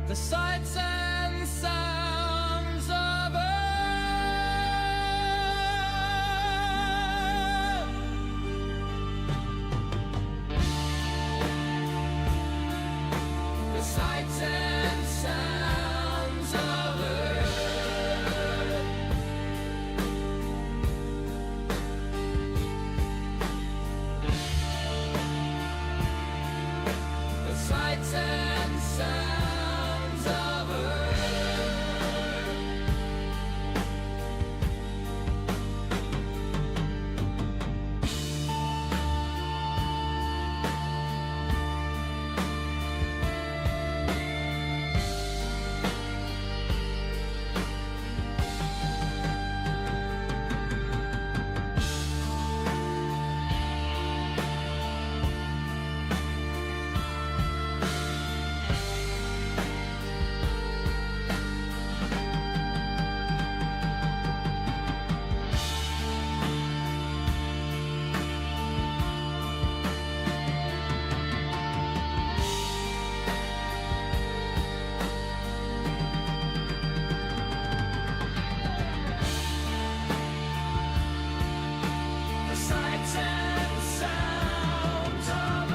the sights and sounds of Earth. The sights and sounds of Earth. The sights and sounds of Earth. The sights and sounds of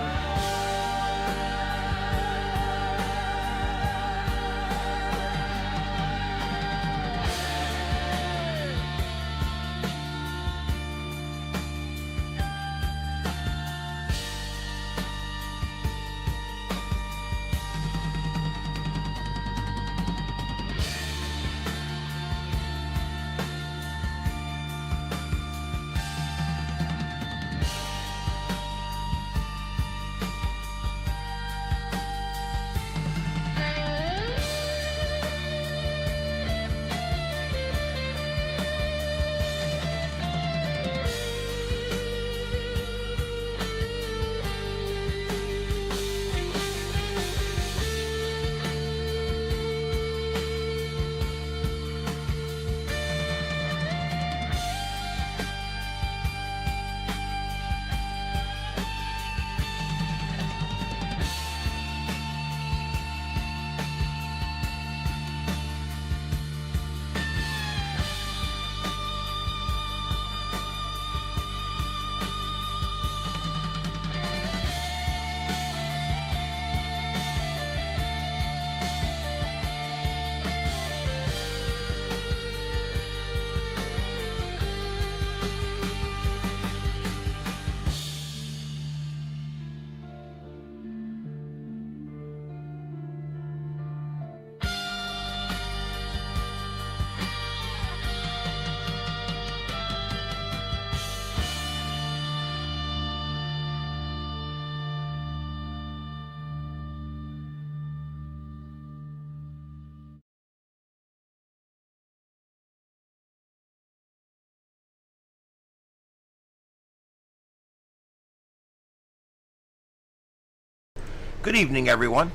Good evening, everyone.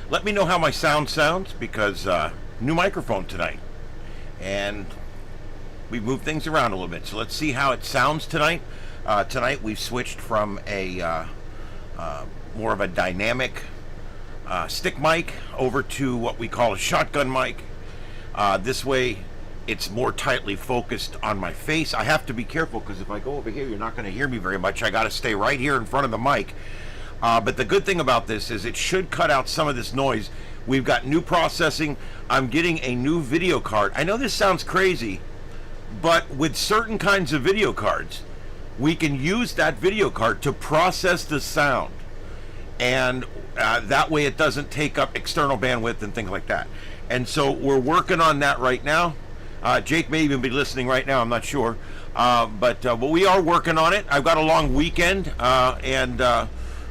Let me know how my sound sounds, because new microphone tonight, and we've moved things around a little bit. So let's see how it sounds tonight. Tonight we've switched from a more of a dynamic stick mic over to what we call a shotgun mic. This way it's more tightly focused on my face. I have to be careful, because if I go over here, you're not going to hear me very much. I got to stay right here in front of the mic. But the good thing about this is it should cut out some of this noise. We've got new processing. I'm getting a new video card. I know this sounds crazy, but with certain kinds of video cards, we can use that video card to process the sound. And that way it doesn't take up external bandwidth and things like that. And so we're working on that right now. Jake may even be listening right now, I'm not sure. But we are working on it. I've got a long weekend, and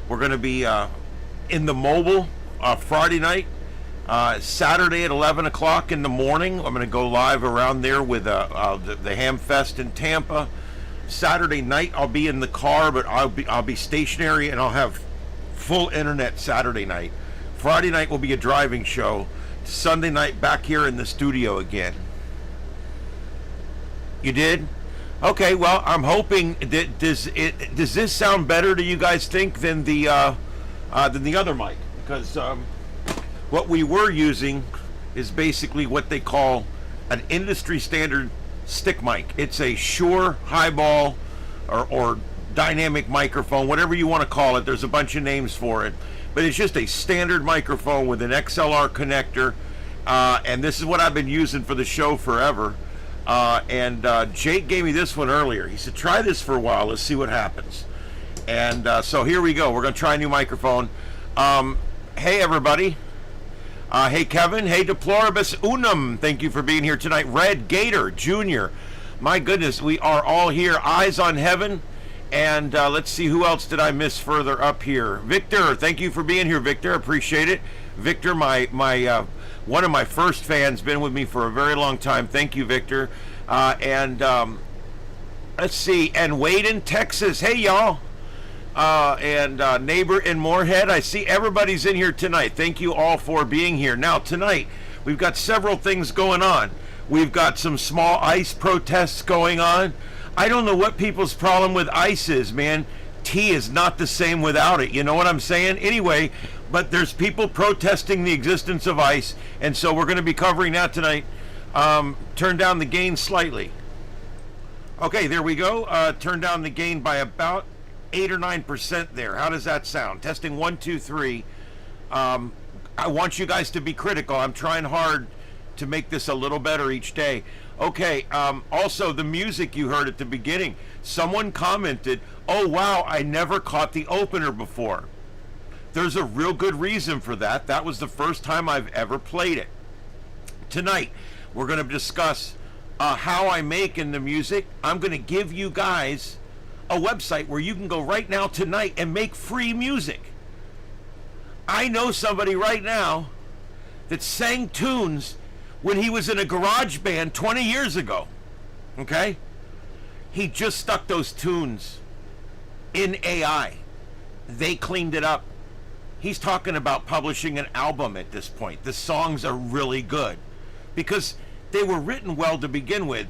we're going to be in the mobile Friday night, Saturday at 11 o'clock in the morning. I'm going to go live around there with the Ham Fest in Tampa. Saturday night I'll be in the car, but I'll be stationary, and I'll have full internet Saturday night. Friday night will be a driving show. Sunday night back here in the studio again. You did? Okay, well, I'm hoping that does this sound better, do you guys think, than the other mic? Because What we were using is basically what they call an industry standard stick mic. It's a Shure highball or dynamic microphone, whatever you want to call it. There's a bunch of names for it, but it's just a standard microphone with an XLR connector, and this is what I've been using for the show forever. Jake gave me this one earlier. He said, try this for a while, let's see what happens. And so here we go. We're going to try a new microphone. Hey everybody. Hey Kevin. Hey Deploribus Unum. Thank you for being here tonight. Red Gator Jr. My goodness, we are all here. Eyes on heaven. And let's see, who else did I miss further up here? Victor, thank you for being here, Victor. Appreciate it. Victor, my one of my first fans, been with me for a very long time. Thank you, Victor. Let's see, and Wade in Texas. Hey, y'all. Neighbor in Moorhead. I see everybody's in here tonight. Thank you all for being here. Now, tonight, we've got several things going on. We've got some small ice protests going on. I don't know what people's problem with ice is, man. Tea is not the same without it. You know what I'm saying? Anyway, but there's people protesting the existence of ice, and so we're going to be covering that tonight. Turn down the gain slightly. Okay, there we go. Turn down the gain by about 8 or 9% there. How does that sound? Testing 1, 2, 3. I want you guys to be critical. I'm trying hard to make this a little better each day. Okay, also the music you heard at the beginning. Someone commented, oh wow, I never caught the opener before. There's a real good reason for that. That was the first time I've ever played it. Tonight, we're going to discuss how I make in the music. I'm going to give you guys a website where you can go right now tonight and make free music. I know somebody right now that sang tunes when he was in a garage band 20 years ago. Okay? He just stuck those tunes in AI. They cleaned it up. He's talking about publishing an album at this point. The songs are really good because they were written well to begin with.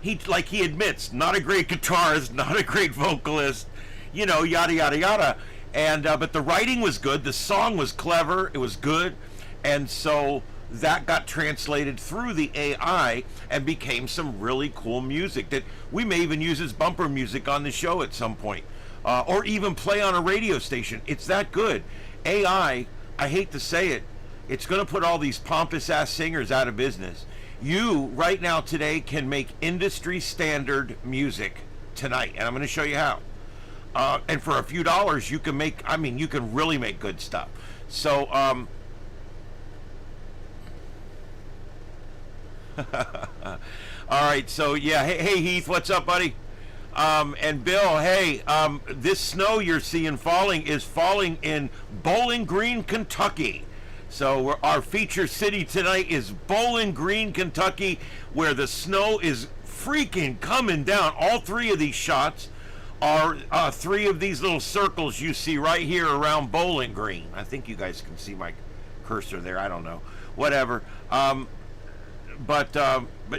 He admits, not a great guitarist, not a great vocalist, you know, yada yada yada. And but the writing was good, the song was clever, it was good, and so that got translated through the AI and became some really cool music that we may even use as bumper music on the show at some point, or even play on a radio station. It's that good. AI, I hate to say it, it's going to put all these pompous ass singers out of business. You right now today can make industry standard music tonight, and I'm going to show you how. And for a few dollars, you can make, I mean, you can really make good stuff. So, all right, so yeah, hey Heath, what's up, buddy? And Bill, hey, this snow you're seeing falling is falling in Bowling Green, Kentucky. So our feature city tonight is Bowling Green, Kentucky, where the snow is freaking coming down. All three of these shots are three of these little circles you see right here around Bowling Green. I think you guys can see my cursor there. I don't know. Whatever. But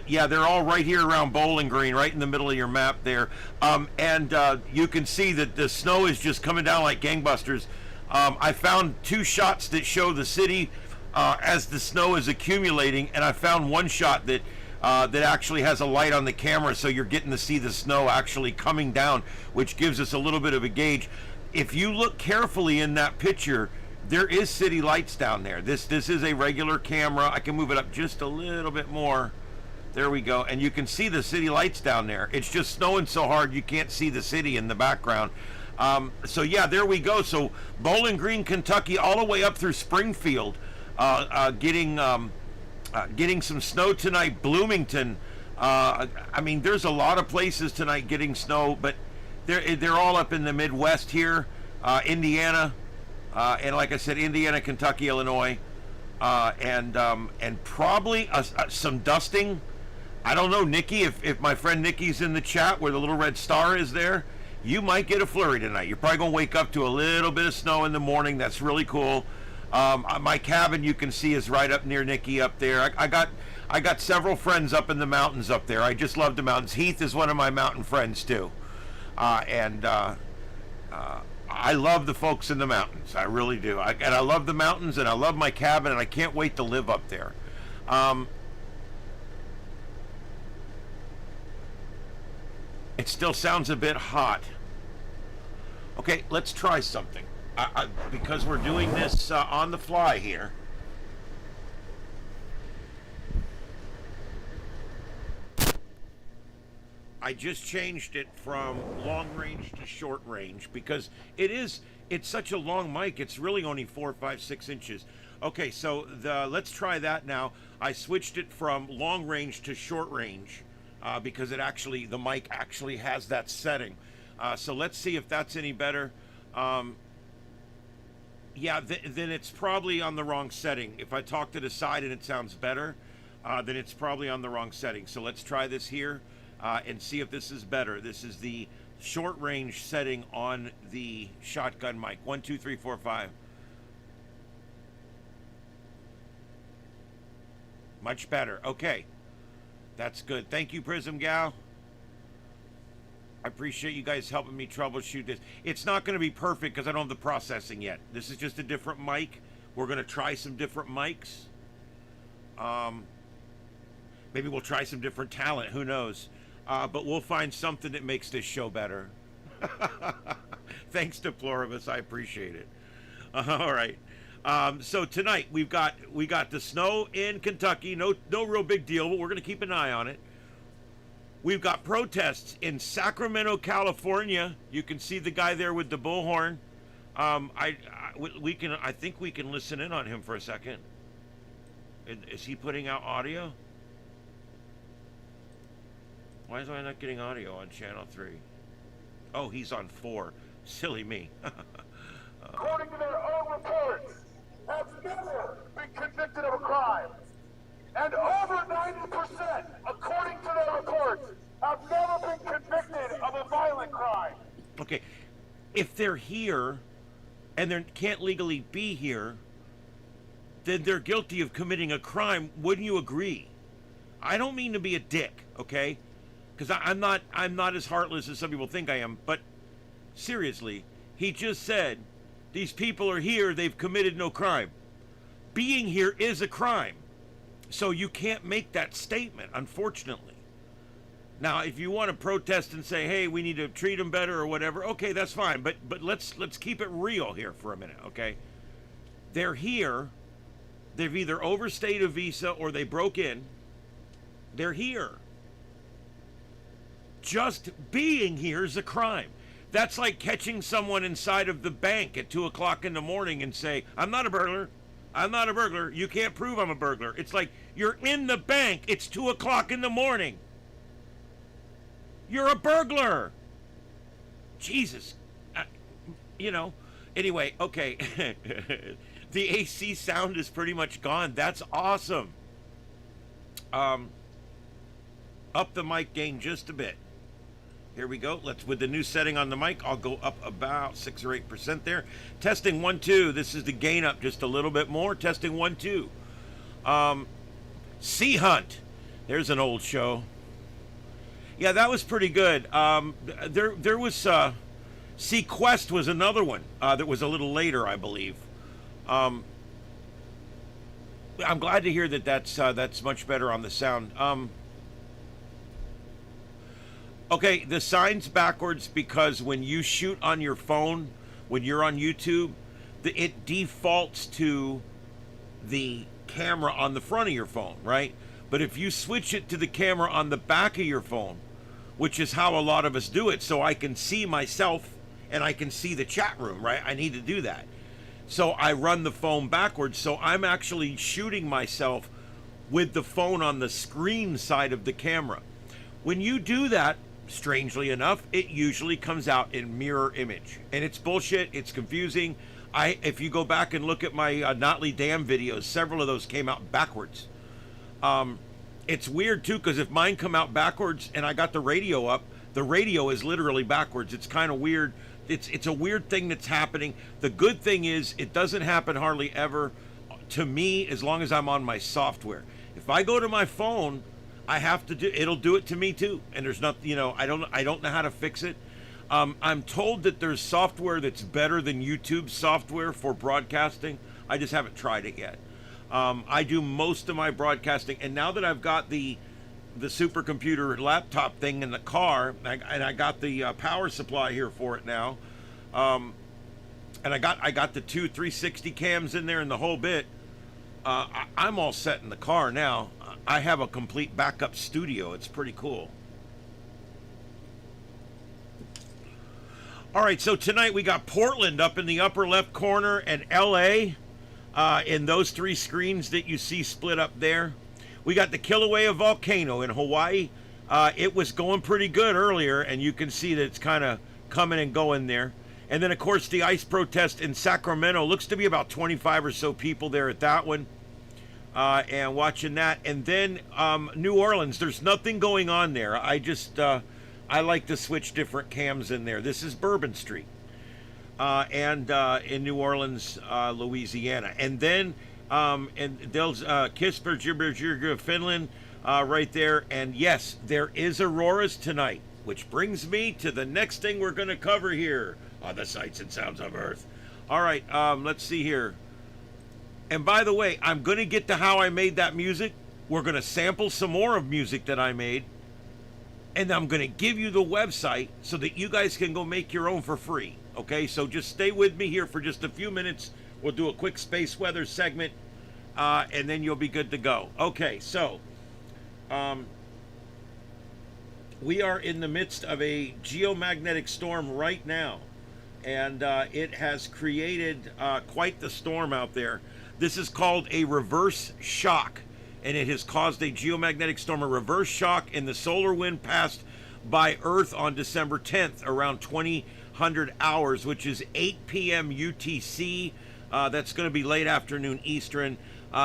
yeah, they're all right here around Bowling Green, right in the middle of your map there. You can see that the snow is just coming down like gangbusters. I found two shots that show the city as the snow is accumulating, and I found one shot that actually has a light on the camera, so you're getting to see the snow actually coming down, which gives us a little bit of a gauge. If you look carefully in that picture, there is city lights down there. This is a regular camera. I can move it up just a little bit more. There we go. And you can see the city lights down there. It's just snowing so hard you can't see the city in the background. So yeah, there we go. So Bowling Green, Kentucky, all the way up through Springfield, getting some snow tonight. Bloomington. I mean, there's a lot of places tonight getting snow, but they're all up in the Midwest here. Indiana. And like I said, Indiana, Kentucky, Illinois, and probably some dusting. I don't know, Nikki, if my friend Nikki's in the chat where the little red star is there, you might get a flurry tonight. You're probably going to wake up to a little bit of snow in the morning. That's really cool. My cabin, you can see, is right up near Nikki up there. I got several friends up in the mountains up there. I just love the mountains. Heath is one of my mountain friends too. I love the folks in the mountains. I really do. And I love the mountains, and I love my cabin, and I can't wait to live up there. It still sounds a bit hot. Okay, let's try something. Because we're doing this on the fly here. I just changed it from long range to short range because it's such a long mic. It's really only 4, 5, 6 inches. Okay, so let's try that now. I switched it from long range to short range because the mic actually has that setting. So let's see if that's any better. Yeah, then it's probably on the wrong setting. If I talk to the side and it sounds better, then it's probably on the wrong setting. So let's try this here. And see if this is better. This is the short range setting on the shotgun mic. 1, 2, 3, 4, 5. Much better. Okay. That's good. Thank you, Prism Gal. I appreciate you guys helping me troubleshoot this. It's not going to be perfect because I don't have the processing yet. This is just a different mic. We're going to try some different mics. Maybe we'll try some different talent. Who knows? But we'll find something that makes this show better. Thanks to Pluribus, I appreciate it. All right. So tonight we got the snow in Kentucky. No real big deal, but we're going to keep an eye on it. We've got protests in Sacramento, California. You can see the guy there with the bullhorn. I think we can listen in on him for a second. Is he putting out audio? Why is I not getting audio on channel 3? Oh, he's on 4. Silly me. According to their own reports, have never been convicted of a crime. And over 90%, according to their reports, have never been convicted of a violent crime. Okay, if they're here and they can't legally be here, then they're guilty of committing a crime. Wouldn't you agree? I don't mean to be a dick, okay? Because I'm not as heartless as some people think I am, but seriously, he just said, these people are here, they've committed no crime. Being here is a crime. So you can't make that statement, unfortunately. Now, if you want to protest and say, hey, we need to treat them better or whatever, okay, that's fine. But let's keep it real here for a minute, okay? They're here. They've either overstayed a visa or they broke in. They're here. Just being here is a crime. That's like catching someone inside of the bank at 2 o'clock in the morning and say, I'm not a burglar. I'm not a burglar. You can't prove I'm a burglar. It's like, you're in the bank. It's 2 o'clock in the morning. You're a burglar. Jesus. Anyway, okay. The AC sound is pretty much gone. That's awesome. Up the mic gain just a bit. Here we go. With the new setting on the mic, I'll go up about 6 or 8% there. Testing 1, 2. This is the gain up just a little bit more. Testing 1, 2. Sea Hunt. There's an old show. Yeah, that was pretty good. There was Sea Quest was another one that was a little later, I believe. I'm glad to hear that's much better on the sound. Okay, the sign's backwards because when you shoot on your phone, when you're on YouTube, it defaults to the camera on the front of your phone, right? But if you switch it to the camera on the back of your phone, which is how a lot of us do it, so I can see myself and I can see the chat room, right? I need to do that. So I run the phone backwards, so I'm actually shooting myself with the phone on the screen side of the camera. When you do that, strangely enough, it usually comes out in mirror image, and it's bullshit. It's confusing. If you go back and look at my Notley Dam videos, several of those came out backwards. It's weird too, because if mine come out backwards and I got the radio up, the radio is literally backwards. It's kind of weird. It's a weird thing that's happening. The good thing is it doesn't happen hardly ever to me as long as I'm on my software. If I go to my phone, I have to it'll do it to me too, and there's not, I don't know how to fix it. I'm told that there's software that's better than YouTube software for broadcasting. I just haven't tried it yet. I do most of my broadcasting, and now that I've got the supercomputer laptop thing in the car, and I got the power supply here for it now, and I got the two 360 cams in there and the whole bit. I'm all set in the car now. I have a complete backup studio. It's pretty cool. All right, so tonight we got Portland up in the upper left corner and LA in those three screens that you see split up there. We got the Kilauea volcano in Hawaii. It was going pretty good earlier, and you can see that it's kind of coming and going there. And then, of course, the ice protest in Sacramento. Looks to be about 25 or so people there at that one. And watching that. And then New Orleans, there's nothing going on there. I like to switch different cams in there. This is Bourbon Street. And in New Orleans, Louisiana. And then and there's Kisper, Finland, right there. And yes, there is auroras tonight, which brings me to the next thing we're going to cover here on the Sights and Sounds of Earth. All right, let's see here. And by the way, I'm going to get to how I made that music. We're going to sample some more of music that I made. And I'm going to give you the website so that you guys can go make your own for free. Okay, so just stay with me here for just a few minutes. We'll do a quick space weather segment, and then you'll be good to go. Okay, so we are in the midst of a geomagnetic storm right now, and it has created quite the storm out there. This is called a reverse shock, and it has caused a geomagnetic storm, a reverse shock, and the solar wind passed by Earth on December 10th around 2000 hours, which is 8 p.m. UTC. That's going to be late afternoon Eastern,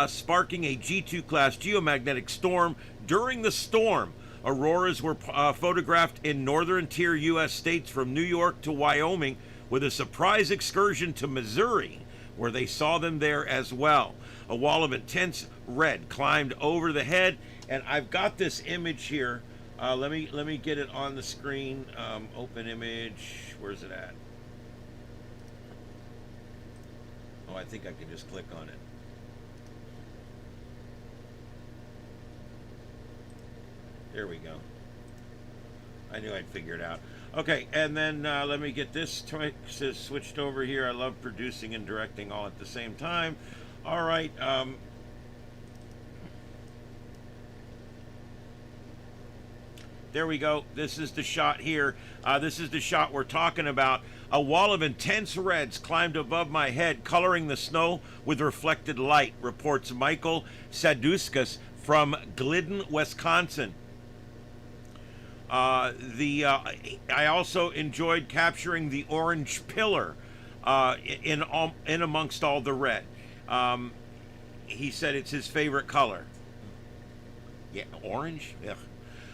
sparking a G2 class geomagnetic storm. During the storm, auroras were photographed in northern tier U.S. states from New York to Wyoming, with a surprise excursion to Missouri, where they saw them there as well. A wall of intense red climbed over the head, and I've got this image here. Let me get it on the screen. Open image. Where's it at? Oh, I think I can just click on it. There we go. I knew I'd figure it out. Okay, and then let me get this switched over here. I love producing and directing all at the same time. All right. There we go. This is the shot here. This is the shot we're talking about. A wall of intense reds climbed above my head, coloring the snow with reflected light, reports Michael Saduskas from Glidden, Wisconsin. I also enjoyed capturing the orange pillar in amongst all the red. He said it's his favorite color. Yeah, orange? Yeah.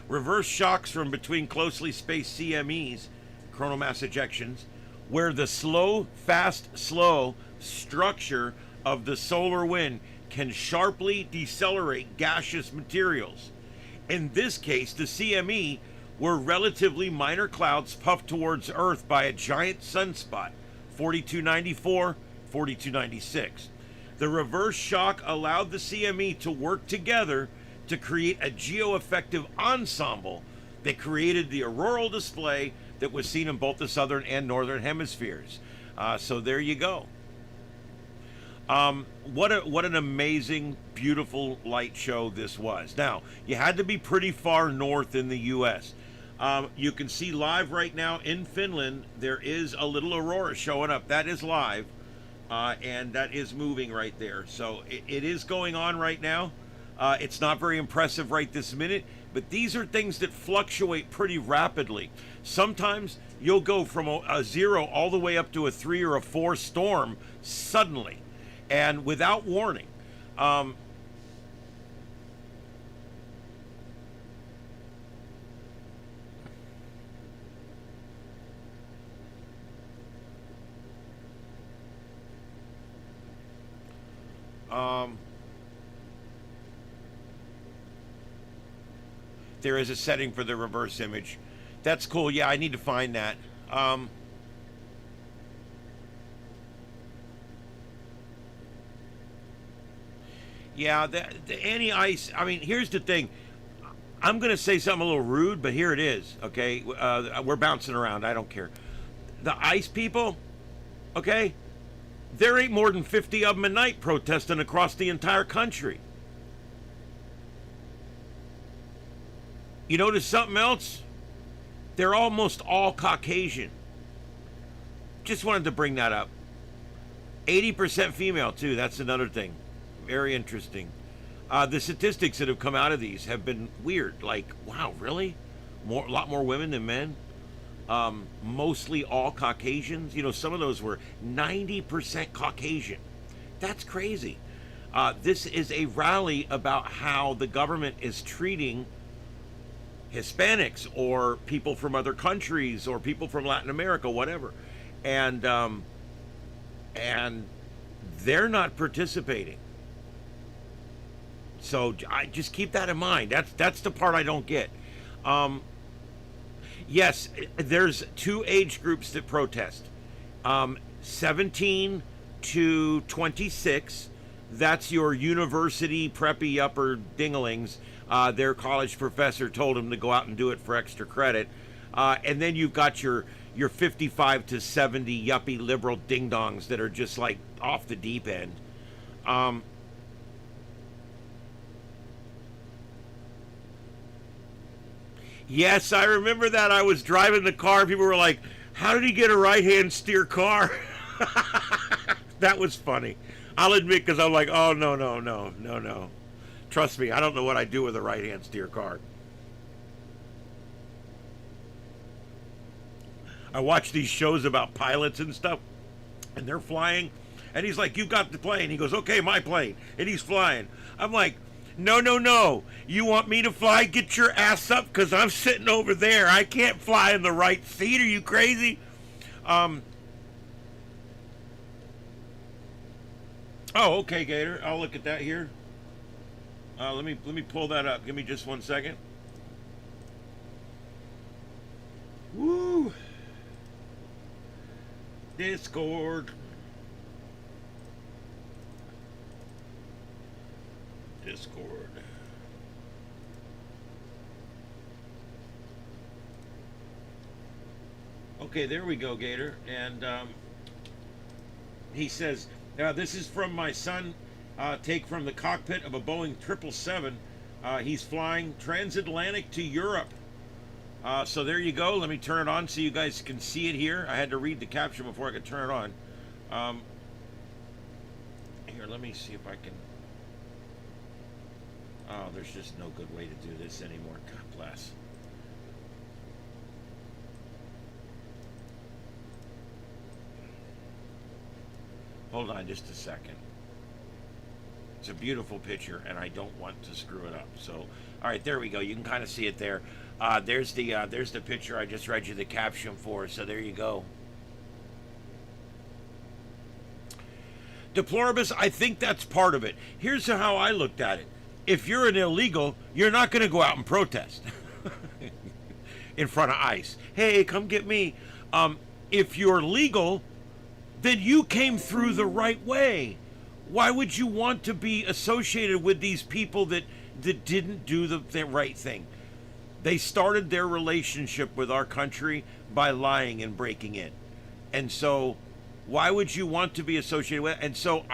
Reverse shocks from between closely spaced CMEs, coronal mass ejections, where the slow, fast, slow structure of the solar wind can sharply decelerate gaseous materials. In this case, the CME were relatively minor clouds puffed towards Earth by a giant sunspot, 4294, 4296. The reverse shock allowed the CME to work together to create a geo-effective ensemble that created the auroral display that was seen in both the southern and northern hemispheres. So there you go. What an amazing, beautiful light show this was. Now, you had to be pretty far north in the U.S. You can see live right now in Finland, there is a little aurora showing up. That is live, and that is moving right there. So it is going on right now. It's not very impressive right this minute, but these are things that fluctuate pretty rapidly. Sometimes you'll go from a 0 all the way up to a 3 or a 4 storm suddenly and without warning. There is a setting for the reverse image. That's cool. Yeah, I need to find that. Um, yeah, the anti-ice. I mean, here's the thing. I'm going to say something a little rude, but here it is. Okay, we're bouncing around. I don't care. The ice people. Okay, there ain't more than 50 of them a night protesting across the entire country. You notice something else? They're almost all Caucasian. Just wanted to bring that up. 80% female, too. That's another thing. Very interesting. The statistics that have come out of these have been weird. Like, wow, really? A lot more women than men? Mostly all Caucasians. You know, some of those were 90% Caucasian. That's crazy. This is a rally about how the government is treating Hispanics or people from other countries or people from Latin America, whatever, and they're not participating. So I just keep that in mind. That's the part I don't get. Yes, there's two age groups that protest. 17 to 26. That's your university preppy upper dinglings. Their college professor told them to go out and do it for extra credit. And then you've got your 55 to 70 yuppie liberal ding-dongs that are just like off the deep end. Yes, I remember that. I was driving the car. People were like, how did he get a right-hand steer car? That was funny. I'll admit, because I'm like, oh, no. Trust me, I don't know what I do with a right-hand steer car. I watch these shows about pilots and stuff, and they're flying, and he's like, you got the plane. He goes, okay, my plane. And he's flying. I'm like, no. You want me to fly? Get your ass up, because I'm sitting over there. I can't fly in the right seat. Are you crazy? Oh, okay, Gator. I'll look at that here. Let me pull that up. Give me just 1 second. Woo! Discord. Okay, there we go, Gator. And he says, this is from my son. Take from the cockpit of a Boeing 777. He's flying transatlantic to Europe. So there you go. Let me turn it on so you guys can see it here. I had to read the caption before I could turn it on. Here, let me see if I can. Oh, there's just no good way to do this anymore. God bless. Hold on just a second. It's a beautiful picture, and I don't want to screw it up. So, all right, there we go. You can kind of see it there. There's the picture I just read you the caption for. So there you go. Deploribus, I think that's part of it. Here's how I looked at it. If you're an illegal, you're not going to go out and protest in front of ICE. Hey, come get me. If you're legal, then you came through the right way. Why would you want to be associated with these people that didn't do the right thing? They started their relationship with our country by lying and breaking in. And so why would you want to be associated with it? And so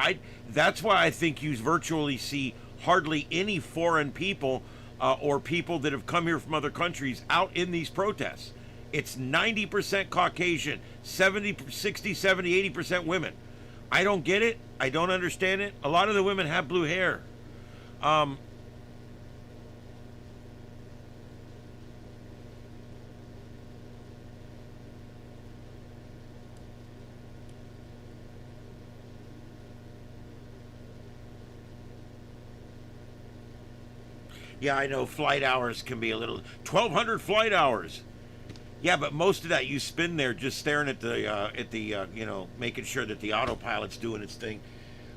that's why I think you virtually see hardly any foreign people or people that have come here from other countries out in these protests. It's 90% Caucasian, 60, 70, 80% women. I don't get it. I don't understand it. A lot of the women have blue hair. Yeah, I know flight hours can be a little 1,200 flight hours. Yeah, but most of that you spend there just staring at the making sure that the autopilot's doing its thing.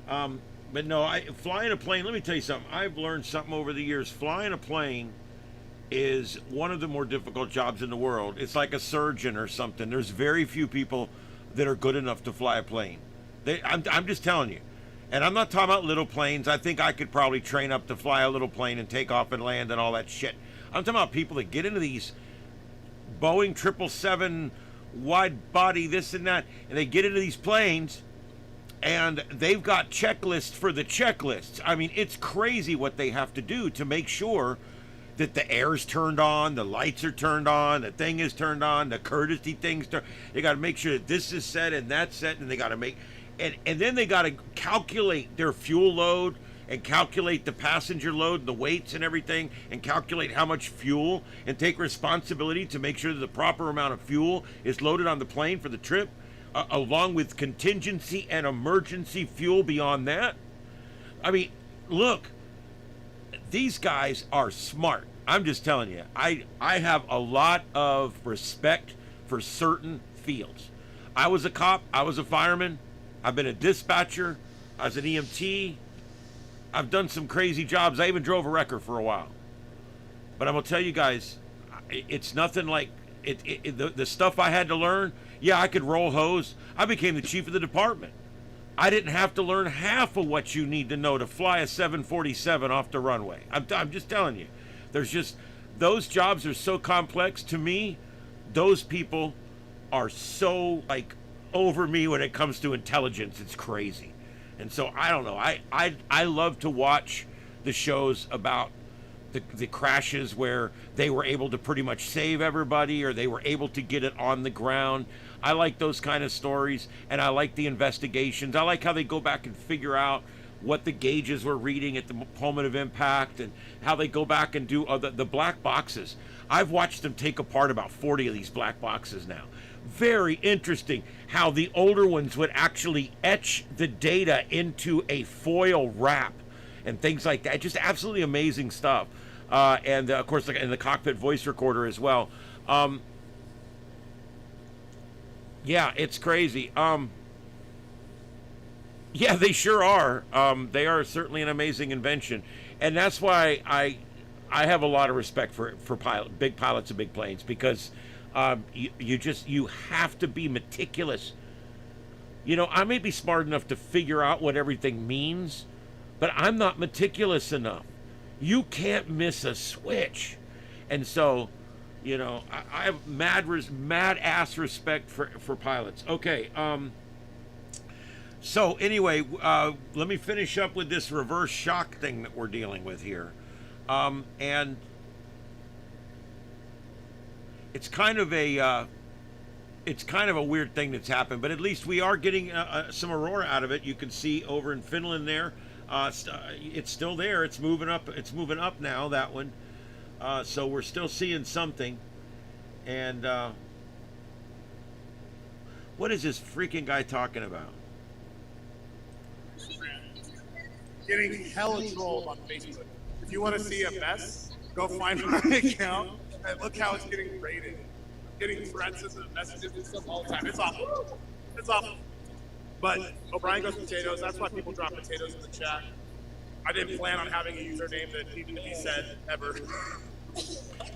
But no, flying a plane. Let me tell you something. I've learned something over the years. Flying a plane is one of the more difficult jobs in the world. It's like a surgeon or something. There's very few people that are good enough to fly a plane. I'm just telling you. And I'm not talking about little planes. I think I could probably train up to fly a little plane and take off and land and all that shit. I'm talking about people that get into these Boeing 777 wide body, this and that, and they get into these planes and they've got checklists for the checklists. I mean, it's crazy what they have to do to make sure that the air's turned on, the lights are turned on, the thing is turned on, the courtesy thing's turned. They got to make sure that this is set and that's set, and they got to make, and then they got to calculate their fuel load and calculate the passenger load and the weights and everything, and calculate how much fuel, and take responsibility to make sure that the proper amount of fuel is loaded on the plane for the trip, along with contingency and emergency fuel beyond that. I mean, look, these guys are smart. I'm just telling you. I have a lot of respect for certain fields. I was a cop. I was a fireman. I've been a dispatcher. I was an EMT. I've done some crazy jobs. I even drove a wrecker for a while. But I'm going to tell you guys, it's nothing like the stuff I had to learn. Yeah, I could roll hose. I became the chief of the department. I didn't have to learn half of what you need to know to fly a 747 off the runway. I'm just telling you. There's just, those jobs are so complex. To me, those people are so, like, over me when it comes to intelligence. It's crazy. And so, I don't know. I love to watch the shows about the crashes where they were able to pretty much save everybody, or they were able to get it on the ground. I like those kind of stories, and I like the investigations. I like how they go back and figure out what the gauges were reading at the moment of impact, and how they go back and do the black boxes. I've watched them take apart about 40 of these black boxes now. Very interesting how the older ones would actually etch the data into a foil wrap and things like that. Just absolutely amazing stuff. And of course, in the cockpit voice recorder as well. Yeah, it's crazy. Yeah, they sure are. They are certainly an amazing invention, and that's why I have a lot of respect for big pilots of big planes, because you have to be meticulous. You know, I may be smart enough to figure out what everything means, but I'm not meticulous enough. You can't miss a switch. And so, you know, I have mad ass respect for pilots. Okay, so anyway, let me finish up with this reverse shock thing that we're dealing with here. And it's kind of a weird thing that's happened, but at least we are getting some aurora out of it. You can see over in Finland there. It's still there. It's moving up. It's moving up now, that one. So we're still seeing something. And what is this freaking guy talking about? Getting hella trolled on Facebook. If you want to see a mess, go find my account and look how it's getting rated. Getting threats and messages and stuff all the time. It's awful. It's awful. But O'Brien goes potatoes. That's why people drop potatoes in the chat. I didn't plan on having a username that needed to be said ever.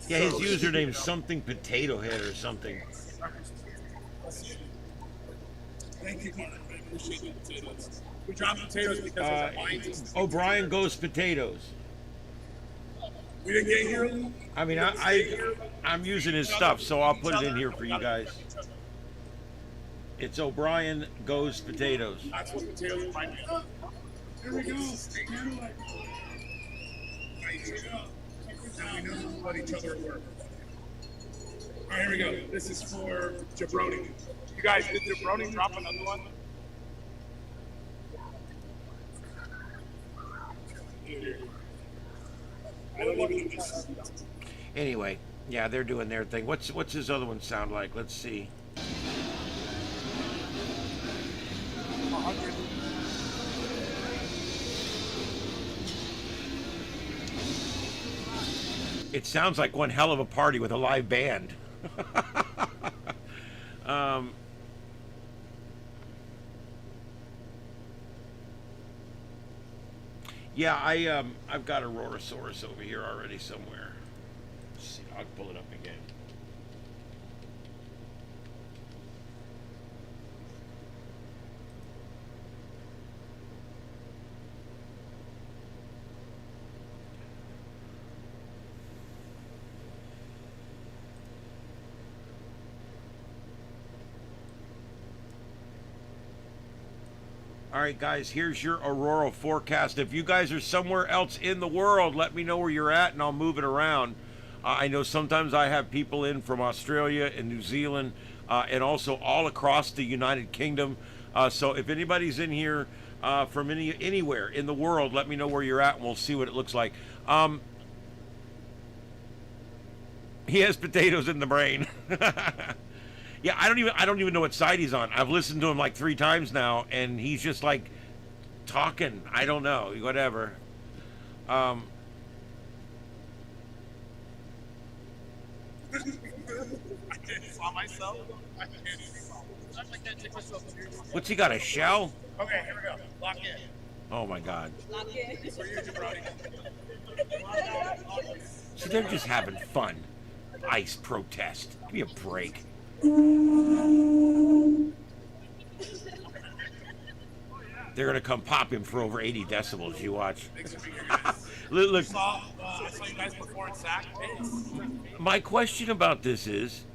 Yeah, his username's something potato head or something. Thank you, man. I appreciate the potatoes. We drop potatoes because of O'Brien goes potatoes. We didn't get here. I mean, I'm using his stuff, so I'll put it in here for you guys. It's O'Brien goes potatoes. That's what potatoes remind me of. Here we go. Now we know what each other were. All right, here we go. This is for Jabroni. You guys, did Jabroni drop another one? I don't even know. Anyway, yeah, they're doing their thing. What's his other one sound like? Let's see. It sounds like one hell of a party with a live band. Yeah, I've got Aurorasaurus over here already somewhere. Let's see, I'll pull it up again. All right, guys, here's your Aurora forecast. If you guys are somewhere else in the world, let me know where you're at and I'll move it around. I know sometimes I have people in from Australia and New Zealand and also all across the United Kingdom. So if anybody's in here from anywhere in the world, let me know where you're at and we'll see what it looks like. He has potatoes in the brain. Yeah, I don't even know what side he's on. I've listened to him like 3 times now, and he's just like talking. I don't know, whatever. I can't saw myself. I can't take myself seriously. What's he got, a shell? Okay, here we go. Lock in. Oh my God. Lock in. For you, jabroni. See, they're just having fun. Ice protest. Give me a break. They're gonna come pop him for over 80 decibels. You watch. Thanks for being here, guys. Look, I saw you guys before in Sac. my question about this is,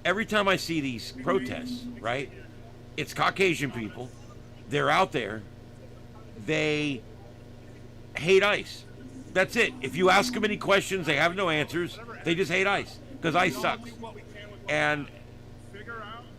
every time I see these protests, right? It's Caucasian people. They're out there. They hate ice. That's it. If you ask them any questions, they have no answers. They just hate ice because ice sucks. And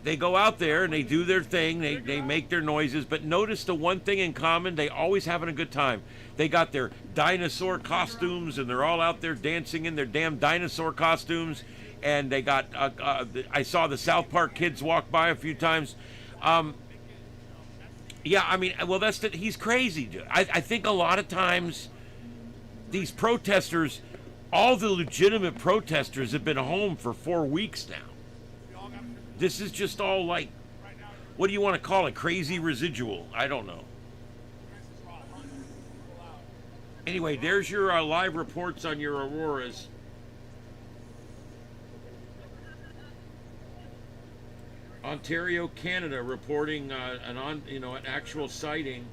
they go out there and they do their thing. They make their noises. But notice the one thing in common, they always having a good time. They got their dinosaur costumes and they're all out there dancing in their damn dinosaur costumes. And they got, I saw the South Park kids walk by a few times. Yeah, I mean, well, he's crazy, dude. I think a lot of times these protesters, all the legitimate protesters have been home for 4 weeks now. This is just all like, what do you want to call it? Crazy residual. I don't know. Anyway, there's your live reports on your auroras. Ontario, Canada, reporting an actual sighting.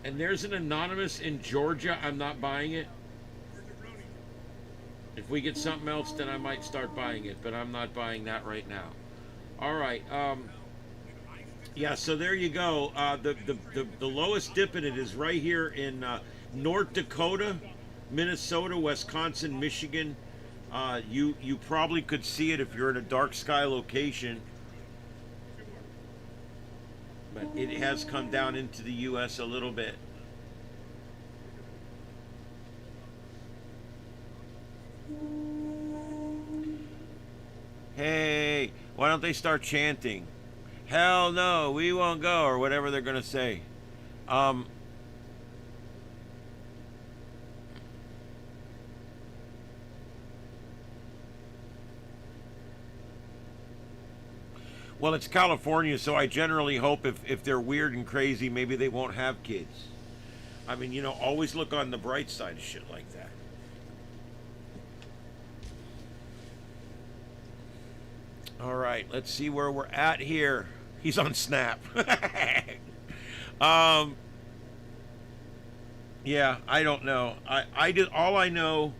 And there's an anonymous in Georgia. I'm not buying it. If we get something else, then I might start buying it, but I'm not buying that right now. All right. Yeah. So there you go. The lowest dip in it is right here in North Dakota, Minnesota, Wisconsin, Michigan. You probably could see it if you're in a dark sky location, but it has come down into the U.S. a little bit. Hey, why don't they start chanting? Hell no, we won't go, or whatever they're gonna say. Well, it's California, so I generally hope if they're weird and crazy, maybe they won't have kids. I mean, always look on the bright side of shit like that. All right, let's see where we're at here. He's on Snap. Yeah, I don't know. All I know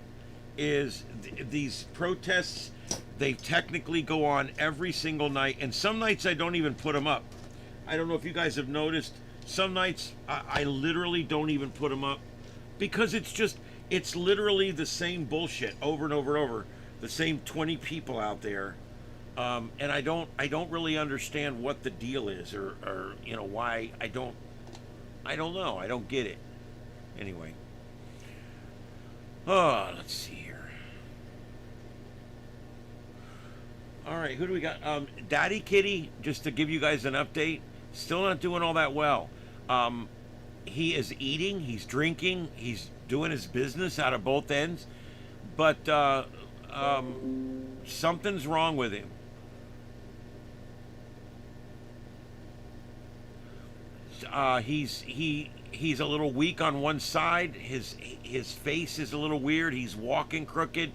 is these protests, they technically go on every single night, and some nights I don't even put them up. I don't know if you guys have noticed. Some nights I literally don't even put them up because it's literally the same bullshit over and over and over. The same 20 people out there. And I don't really understand what the deal is or why. I don't know. I don't get it. Anyway. Oh, let's see here. All right, who do we got? Daddy Kitty, just to give you guys an update, still not doing all that well. He is eating, he's drinking, he's doing his business out of both ends, but something's wrong with him. he's a little weak on one side. His face is a little weird. He's walking crooked.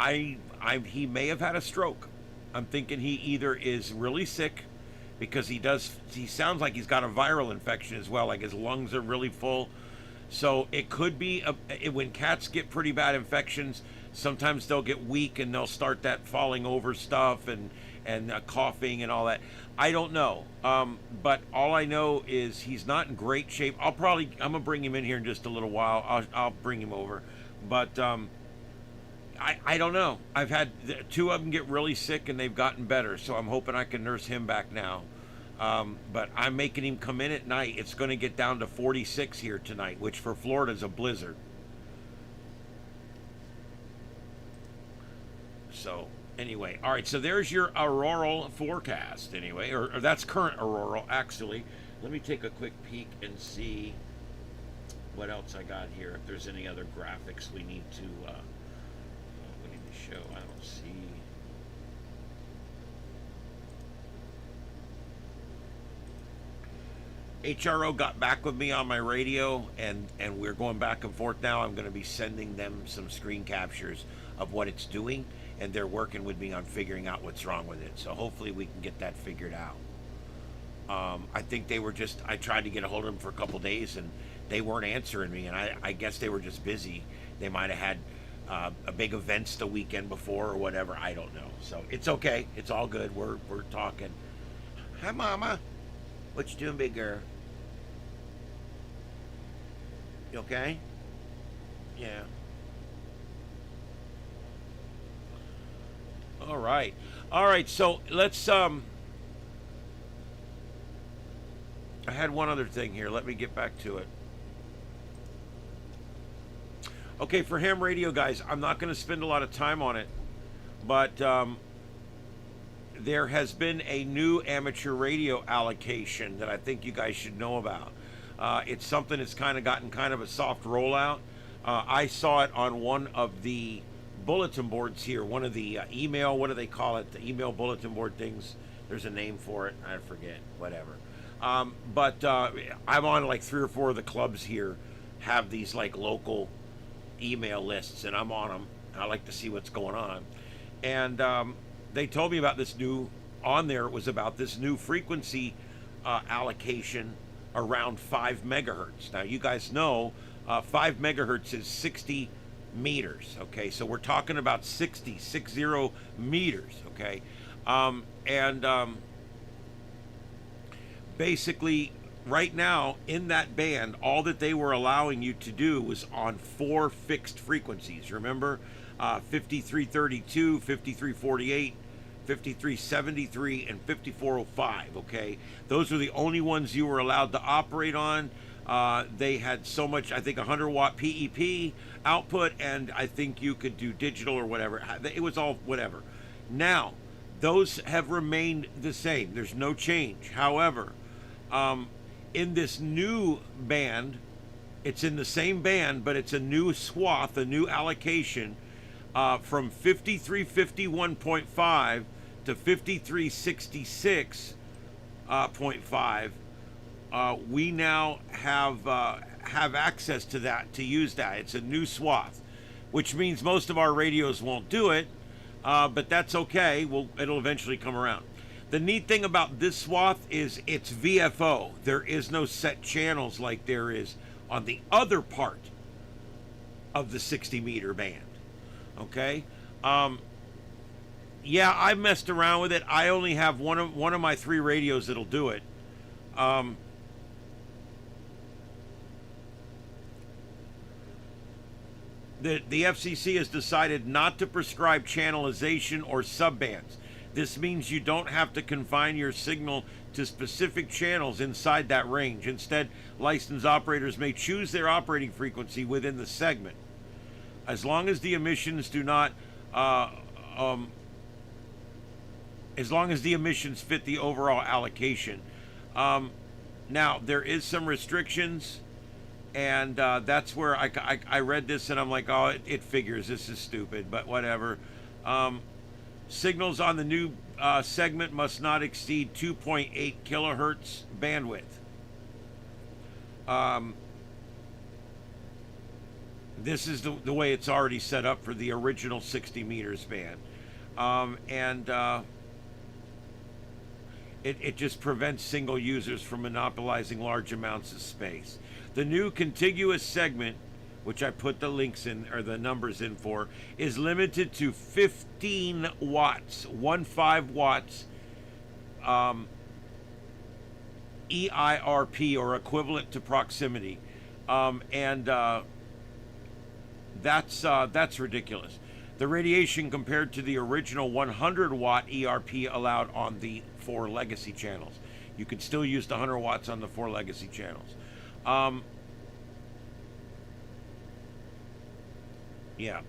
He may have had a stroke. I'm thinking he either is really sick, because he sounds like he's got a viral infection as well, like his lungs are really full. So it could be when cats get pretty bad infections, sometimes they'll get weak and they'll start that falling over stuff and coughing and all that. I don't know, but all I know is he's not in great shape. I'm gonna bring him in here in just a little while. I'll bring him over, but I don't know. I've had two of them get really sick and they've gotten better, so I'm hoping I can nurse him back now. But I'm making him come in at night. It's going to get down to 46 here tonight, which for Florida is a blizzard. So anyway, all right, so there's your auroral forecast anyway, or that's current auroral actually. Let me take a quick peek and see what else I got here, if there's any other graphics we need to show. I don't see. HRO got back with me on my radio, and we're going back and forth now. I'm going to be sending them some screen captures of what it's doing, and they're working with me on figuring out what's wrong with it. So hopefully we can get that figured out. I think they were just, I tried to get a hold of them for a couple days, and they weren't answering me, and I guess they were just busy. They might have had a big events the weekend before or whatever. I don't know. So it's okay. It's all good. We're talking. Hi, Mama. What you doing, big girl? You okay? Yeah. All right. All right. So let's I had one other thing here. Let me get back to it. Okay, for ham radio guys, I'm not going to spend a lot of time on it, but there has been a new amateur radio allocation that I think you guys should know about. It's something that's kind of gotten kind of a soft rollout. I saw it on one of the bulletin boards here, one of the email, what do they call it? The email bulletin board things. There's a name for it. I forget, whatever. But I'm on like 3 or 4 of the clubs here have these like local email lists, and I'm on them. I like to see what's going on. And they told me about this new, on there it was about this new frequency allocation around 5 megahertz. Now you guys know 5 megahertz is 60 meters, okay? So we're talking about 60 meters, okay? Basically right now in that band, all that they were allowing you to do was on 4 fixed frequencies. Remember, 5332, 5348, 5373, and 5405, okay? Those are the only ones you were allowed to operate on. They had so much, I think 100 watt PEP output, and I think you could do digital or whatever. It was all whatever. Now, those have remained the same. There's no change. However, in this new band, it's in the same band, but it's a new swath, a new allocation, from 5351.5 to 5366.5. We now have access to that, to use that. It's a new swath, which means most of our radios won't do it, but that's okay. It'll eventually come around. The neat thing about this swath is it's VFO. There is no set channels like there is on the other part of the 60 meter band. Okay? Yeah, I messed around with it. I only have one of my 3 radios that'll do it. The FCC has decided not to prescribe channelization or subbands. This means you don't have to confine your signal to specific channels inside that range. Instead, licensed operators may choose their operating frequency within the segment, as long as the emissions do not, as long as the emissions fit the overall allocation. Now, there is some restrictions, and that's where I read this and I'm like, oh, it figures. This is stupid, but whatever. Signals on the new segment must not exceed 2.8 kilohertz bandwidth. This is the way it's already set up for the original 60 meters band. It just prevents single users from monopolizing large amounts of space. The new contiguous segment, which I put the links in, or the numbers in for, is limited to 15 watts, 15 watts, EIRP, or equivalent to proximity. That's ridiculous. The radiation compared to the original 100 watt ERP allowed on the 4 legacy channels. You could still use the 100 watts on the 4 legacy channels. Yeah.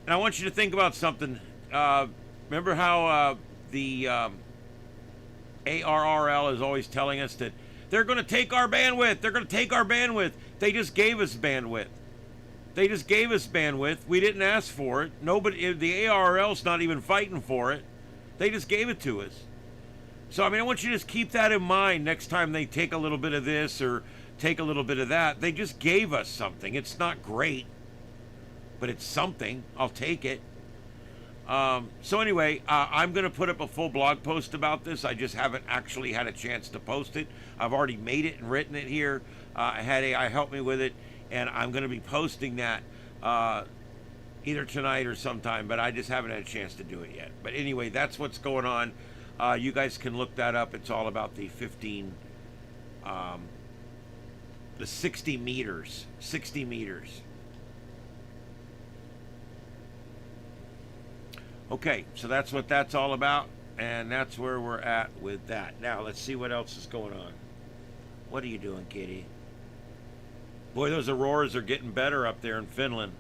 And I want you to think about something. Remember how the ARRL is always telling us that they're going to take our bandwidth. They're going to take our bandwidth. They just gave us bandwidth. They just gave us bandwidth. We didn't ask for it. Nobody, the ARRL's not even fighting for it. They just gave it to us. So, I mean, I want you to just keep that in mind next time they take a little bit of this or take a little bit of that. They just gave us something. It's not great, but it's something. I'll take it. So anyway, I'm going to put up a full blog post about this. I just haven't actually had a chance to post it. I've already made it and written it here. I had AI help me with it, and I'm going to be posting that either tonight or sometime, but I just haven't had a chance to do it yet. But anyway, that's what's going on. You guys can look that up. It's all about the 60 meters. 60 meters. Okay, so that's what that's all about, and that's where we're at with that. Now, let's see what else is going on. What are you doing, kitty? Boy, those auroras are getting better up there in Finland.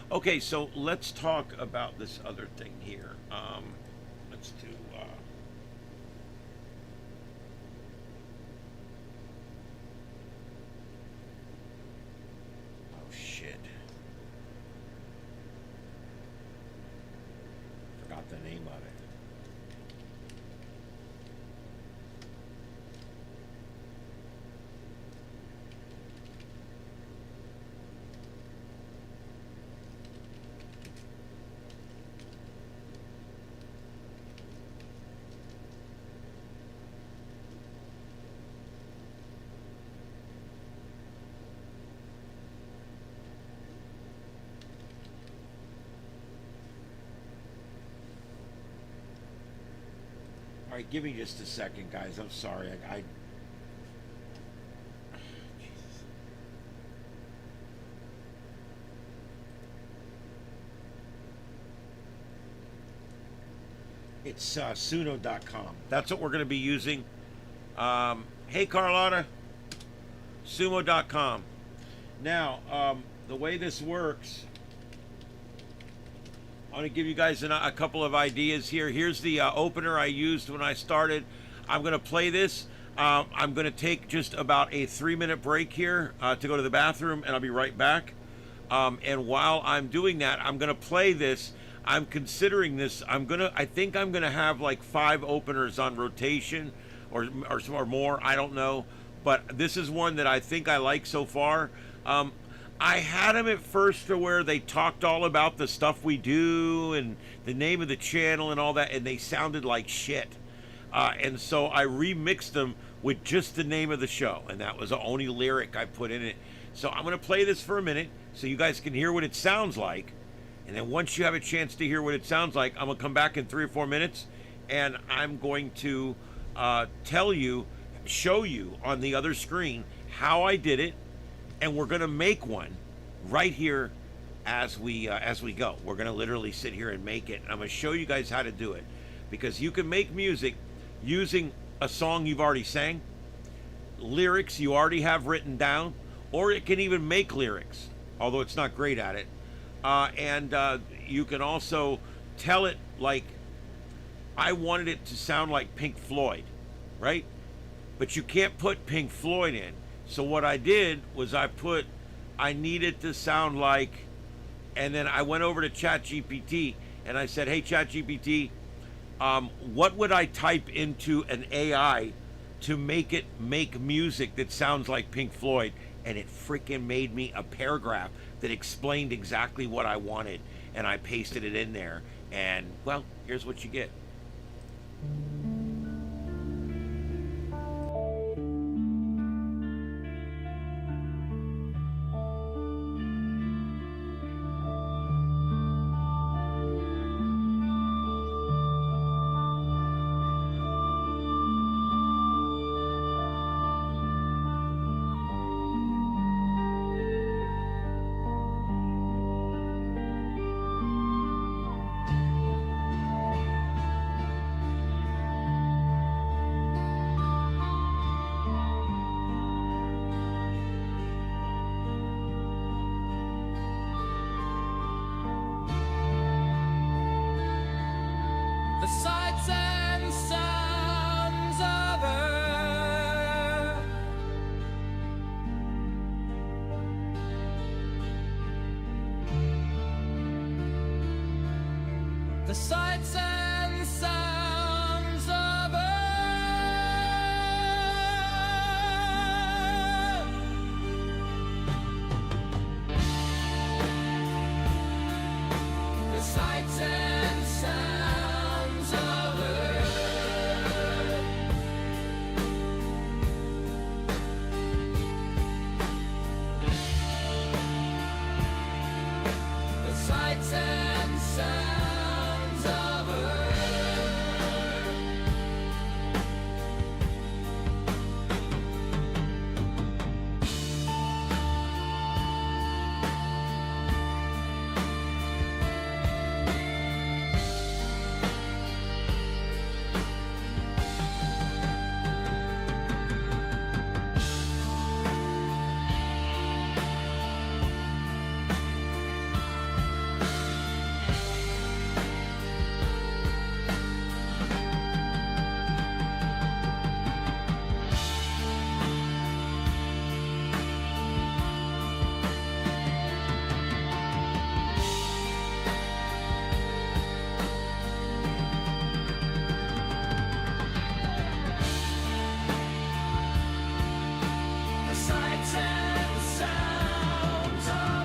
Okay, so let's talk about this other thing here. Let's do... Forgot the name of it. All right, give me just a second, guys. I'm sorry. Jesus. It's suno.com. That's what we're going to be using. Hey, Carlotta. Sumo.com. Now, the way this works... I want to give you guys a couple of ideas here. Here's the opener I used when I started. I'm going to play this. I'm going to take just about a 3-minute break here to go to the bathroom, and I'll be right back. And while I'm doing that, I'm going to play this. I'm considering this. I think I'm going to have like 5 openers on rotation or more. I don't know. But this is one that I think I like so far. I had them at first to where they talked all about the stuff we do and the name of the channel and all that, and they sounded like shit. And so I remixed them with just the name of the show, and that was the only lyric I put in it. So I'm going to play this for a minute so you guys can hear what it sounds like. And then once you have a chance to hear what it sounds like, I'm going to come back in 3 or 4 minutes, and I'm going to show you on the other screen how I did it. And we're going to make one right here as we go. We're going to literally sit here and make it. I'm going to show you guys how to do it, because you can make music using a song you've already sang, lyrics you already have written down, or it can even make lyrics, although it's not great at it. And you can also tell it like, I wanted it to sound like Pink Floyd, right? But you can't put Pink Floyd in. So what I did was I needed to sound like, and then I went over to ChatGPT and I said, hey, ChatGPT, what would I type into an AI to make it make music that sounds like Pink Floyd? And it freaking made me a paragraph that explained exactly what I wanted, and I pasted it in there, and well, here's what you get. The sights and sounds of Earth. The sights and sounds of Earth. The sights and sounds of Earth. The sights and sounds of Earth. The sights and sounds of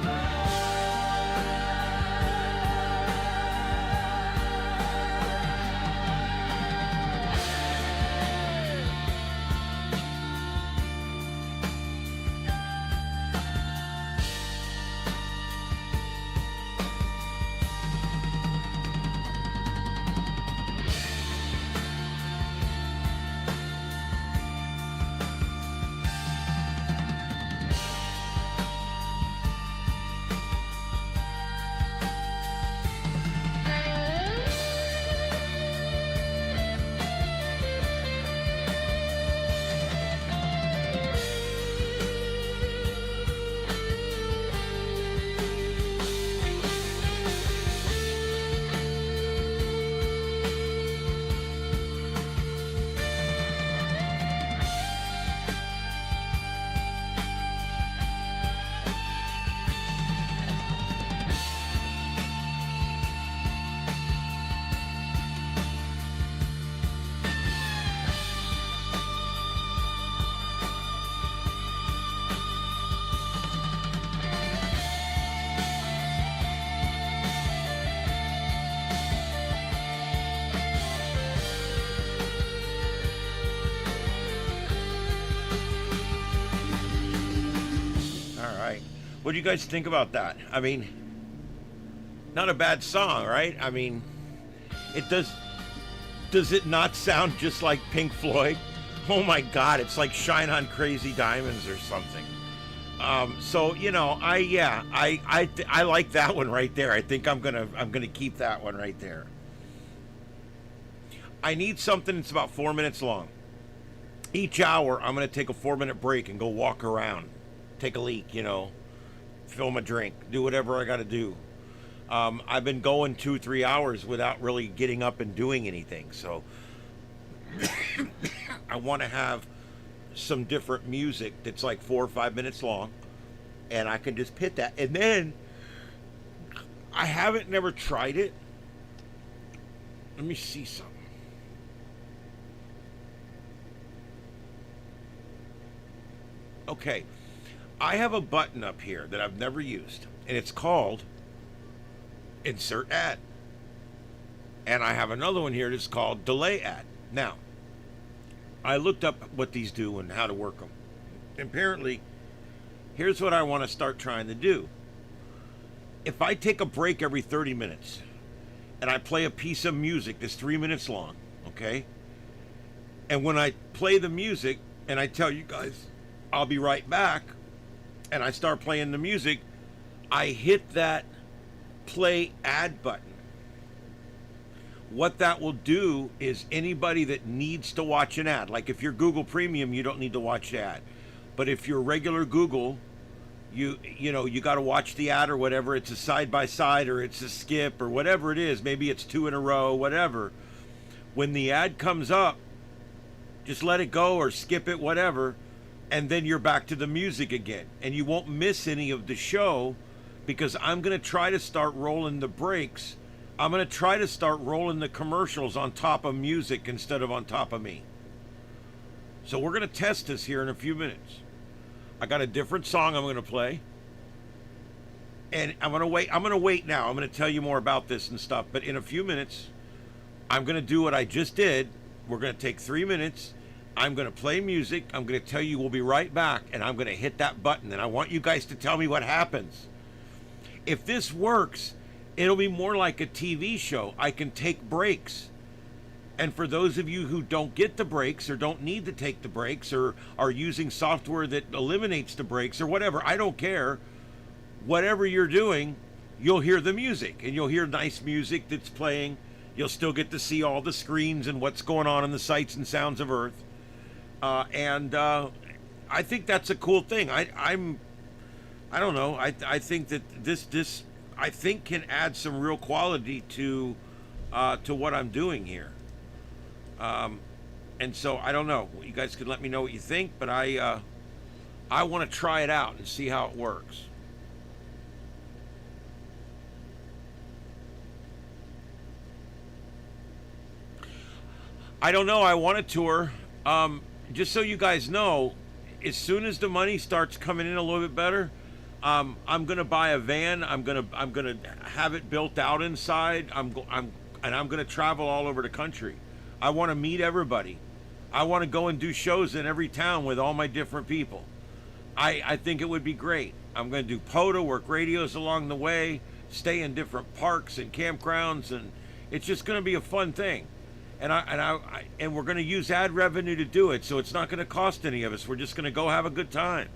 All right, what do you guys think about that? I mean, not a bad song, right? I mean, it does it not sound just like Pink Floyd? Oh my God, it's like Shine on Crazy Diamonds or something. So you know, I like that one right there. I think I'm gonna keep that one right there. I need something that's about 4 minutes long. Each hour, I'm gonna take a 4-minute break and go walk around, take a leak, you know, fill my drink, do whatever I got to do. I've been going 2-3 hours without really getting up and doing anything, so I want to have some different music that's like 4 or 5 minutes long, and I can just pit that. And then I haven't never tried it. Let me see something. Okay, I have a button up here that I've never used, and it's called Insert Ad. And I have another one here that's called Delay Ad. Now, I looked up what these do and how to work them. Apparently, here's what I want to start trying to do. If I take a break every 30 minutes and I play a piece of music that's 3 minutes long, okay? And when I play the music and I tell you guys, I'll be right back, and I start playing the music, I hit that play ad button. What that will do is anybody that needs to watch an ad, like if you're Google Premium, you don't need to watch the ad. But if you're regular Google, you got to watch the ad or whatever. It's a side by side or it's a skip or whatever it is. Maybe it's 2 in a row, whatever. When the ad comes up, just let it go or skip it, whatever, and then you're back to the music again. And you won't miss any of the show, because I'm going to try to start rolling the breaks. I'm going to try to start rolling the commercials on top of music instead of on top of me. So we're going to test this here in a few minutes. I got a different song I'm going to play. And I'm going to wait now. I'm going to tell you more about this and stuff. But in a few minutes, I'm going to do what I just did. We're going to take 3 minutes. I'm going to play music. I'm going to tell you we'll be right back. And I'm going to hit that button. And I want you guys to tell me what happens. If this works, it'll be more like a TV show. I can take breaks. And for those of you who don't get the breaks or don't need to take the breaks or are using software that eliminates the breaks or whatever, I don't care. Whatever you're doing, you'll hear the music, and you'll hear nice music that's playing. You'll still get to see all the screens and what's going on in the sights and sounds of Earth. I think that's a cool thing. I don't know. I think that this I think can add some real quality to what I'm doing here. And so I don't know. You guys can let me know what you think, but I want to try it out and see how it works. I don't know. I want a tour. Just so you guys know, as soon as the money starts coming in a little bit better, I'm gonna buy a van. I'm gonna have it built out inside. I'm gonna travel all over the country. I want to meet everybody. I want to go and do shows in every town with all my different people. I think it would be great. I'm going to do POTA, work radios along the way, stay in different parks and campgrounds, and it's just going to be a fun thing. And we're going to use ad revenue to do it, so it's not going to cost any of us. We're just going to go have a good time.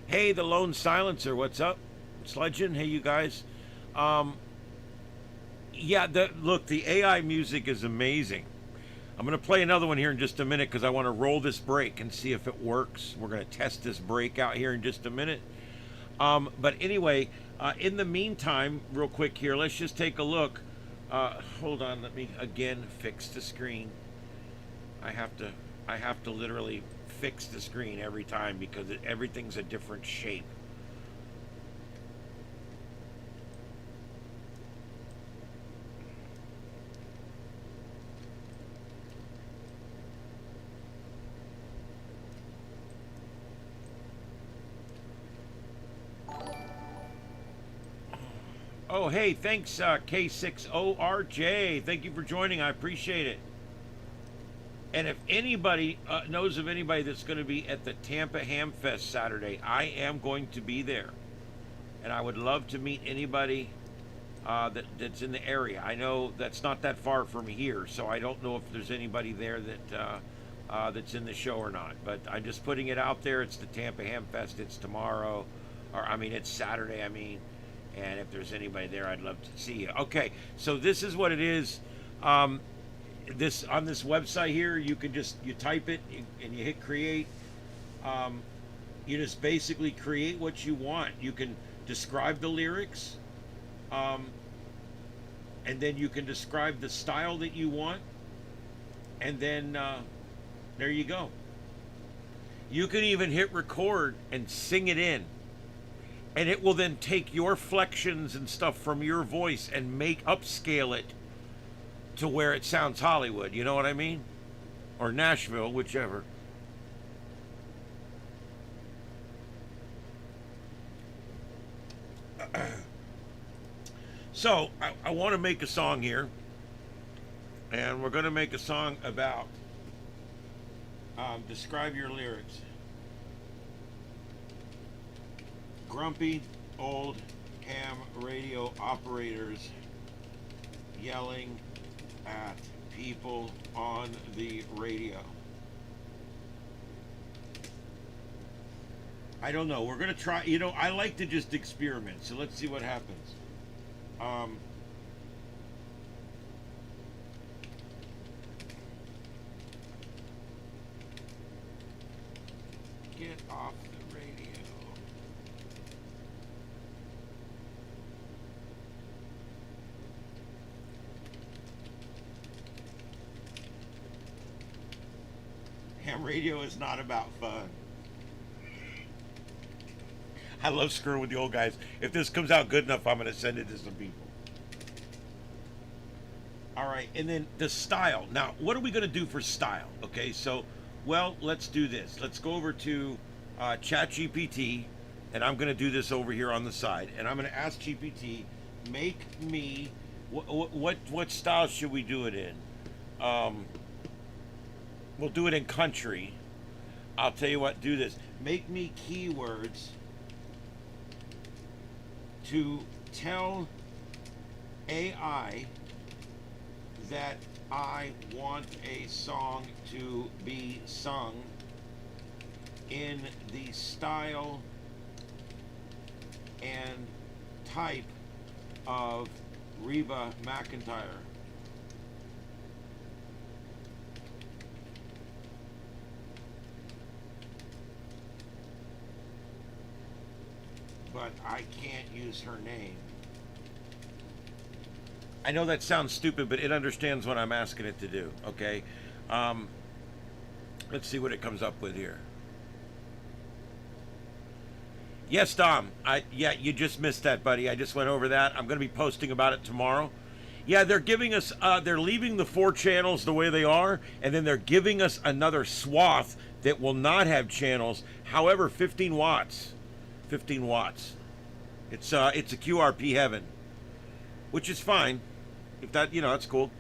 Hey, the Lone Silencer, what's up? Sledgen, hey, you guys. Yeah, look, the AI music is amazing. I'm going to play another one here in just a minute because I want to roll this break and see if it works. We're going to test this break out here in just a minute. But anyway, in the meantime, real quick here, let's just take a look. Hold on, let me again fix the screen. I have to literally fix the screen every time because everything's a different shape. Oh, hey, thanks, K6ORJ. Thank you for joining. I appreciate it. And if anybody knows of anybody that's going to be at the Tampa Ham Fest Saturday, I am going to be there. And I would love to meet anybody that's in the area. I know that's not that far from here, so I don't know if there's anybody there that's in the show or not. But I'm just putting it out there. It's the Tampa Ham Fest. It's tomorrow. It's Saturday, And if there's anybody there, I'd love to see you. Okay, so this is what it is. This on this website here, you type it and you hit create. You just basically create what you want. You can describe the lyrics, and then you can describe the style that you want, and then there you go. You can even hit record and sing it in. And it will then take your flexions and stuff from your voice and make upscale it to where it sounds Hollywood. You know what I mean? Or Nashville, whichever. So, I want to make a song here. And we're going to make a song about describe your lyrics. Grumpy old ham radio operators yelling at people on the radio. I don't know. We're going to try. You know, I like to just experiment. So let's see what happens. Get off the radio. Ham radio is not about fun. I love screwing with the old guys. If this comes out good enough, I'm going to send it to some people. All right, and then the style. Now, what are we going to do for style? Okay, so, well, let's do this. Let's go over to ChatGPT, and I'm going to do this over here on the side. And I'm going to ask GPT, make me, what style should we do it in? We'll do it in country. I'll tell you what, do this. Make me keywords to tell AI that I want a song to be sung in the style and type of Reba McEntire. But I can't use her name. I know that sounds stupid, but it understands what I'm asking it to do, okay? Let's see what it comes up with here. Yes, Dom. Yeah, you just missed that, buddy. I just went over that. I'm going to be posting about it tomorrow. Yeah, they're giving us, they're leaving the 4 channels the way they are, and then they're giving us another swath that will not have channels. However, 15 watts. 15 watts. It's a QRP heaven, which is fine. If that, you know, that's cool.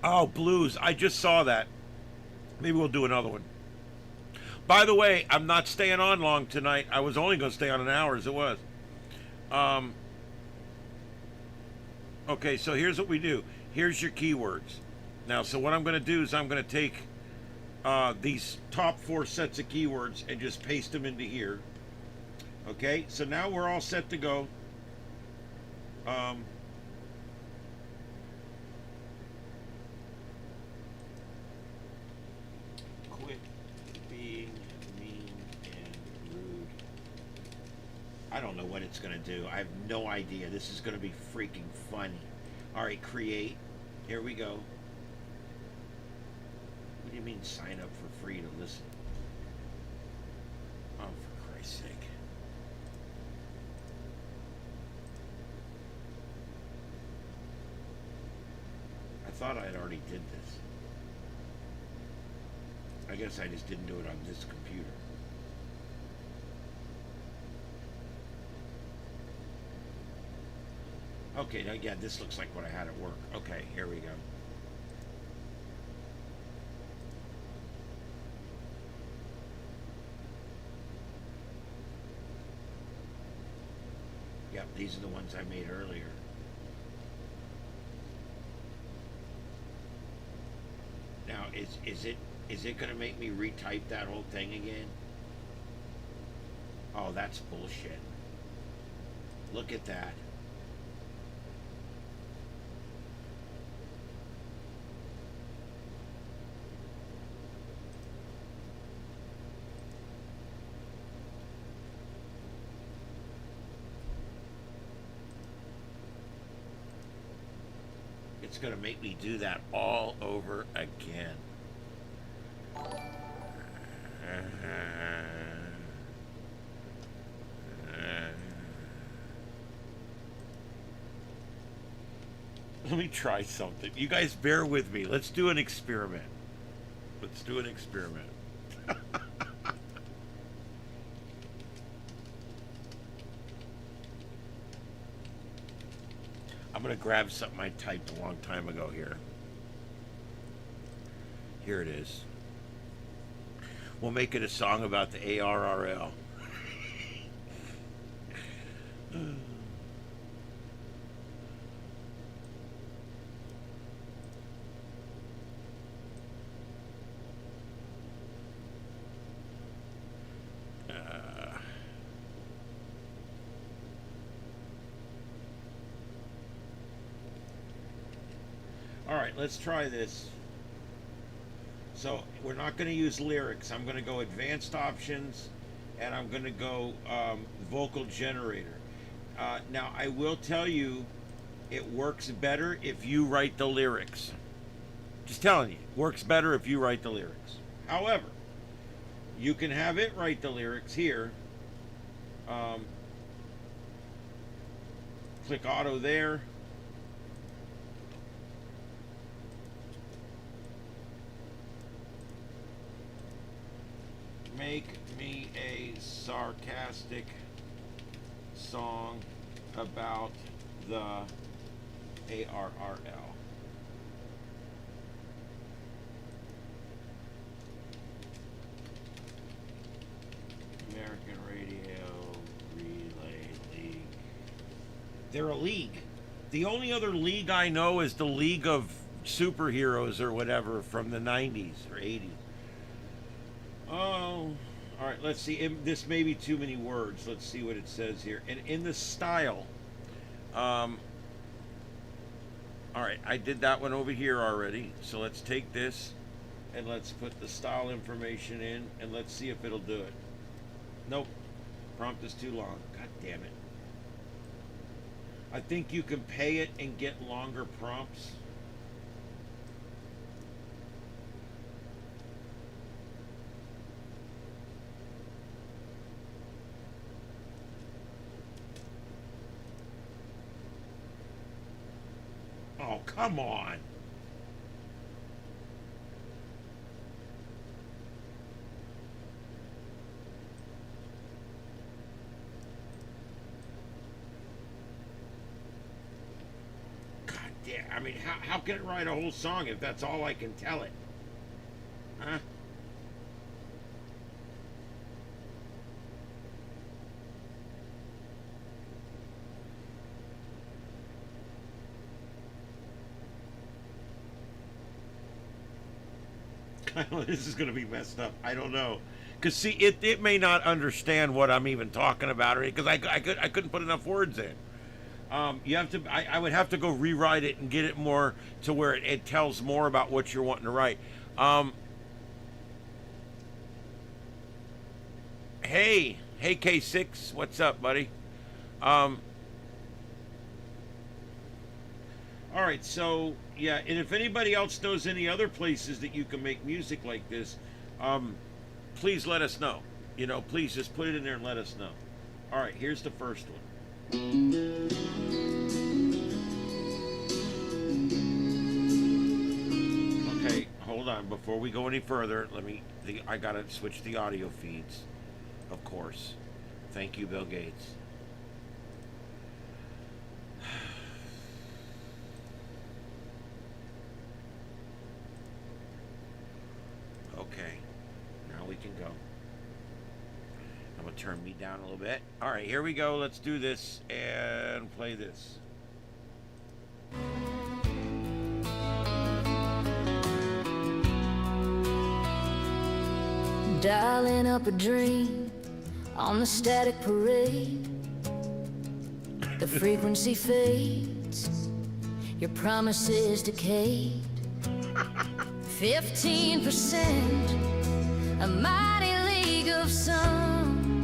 Oh, blues. I just saw that. Maybe we'll do another one. By the way, I'm not staying on long tonight. I was only going to stay on an hour as it was. Okay, so here's what we do. Here's your keywords. Now, so what I'm going to do is I'm going to take these top 4 sets of keywords and just paste them into here. Okay, so now we're all set to go. Quit being mean and rude. I don't know what it's going to do. I have no idea. This is going to be freaking funny. All right, create. Here we go. What do you mean sign up for free to listen? Oh, for Christ's sake. I thought I had already did this. I guess I just didn't do it on this computer. Okay, now, yeah, this looks like what I had at work. Okay, here we go. Yep, these are the ones I made earlier. Now, is it going to make me retype that whole thing again? Oh, that's bullshit. Look at that. it's going to make me do that all over again. Let me try something. You guys bear with me. Let's do an experiment. Let's do an experiment. I'm going to grab something I typed a long time ago here. Here it is. We'll make it a song about the ARRL. All right, let's try this. So we're not going to use lyrics. I'm going to go advanced options, and I'm going to go vocal generator. Now, I will tell you, it works better if you write the lyrics. Just telling you, works better if you write the lyrics. However, you can have it write the lyrics here. Click auto there. Make me a sarcastic song about the ARRL. American Radio Relay League. They're a league. The only other league I know is the League of Superheroes or whatever from the 90s or 80s. Oh, all right, let's see. This may be too many words. Let's see what it says here. And in the style, all right, I did that one over here already. So let's take this and let's put the style information in and let's see if it'll do it. Nope, prompt is too long. God damn it. I think you can pay it and get longer prompts. Oh, come on. God damn. I mean, how can it write a whole song if that's all I can tell it? Huh? This is going to be messed up. I don't know. Because, see, it may not understand what I'm even talking about, because I couldn't put enough words in. You have to. I would have to go rewrite it and get it more to where it tells more about what you're wanting to write. Hey K6, what's up, buddy? All right, so yeah, and if anybody else knows any other places that you can make music like this, please let us know. You know, please just put it in there and let us know. All right, here's the first one. Okay, hold on. Before we go any further, I gotta switch the audio feeds, of course. Thank you, Bill Gates. Okay, now we can go. I'm gonna turn me down a little bit. All right, here we go. Let's do this and play this. Dialing up a dream on the static parade. The frequency fades, your promises decayed. 15%, a mighty league of some.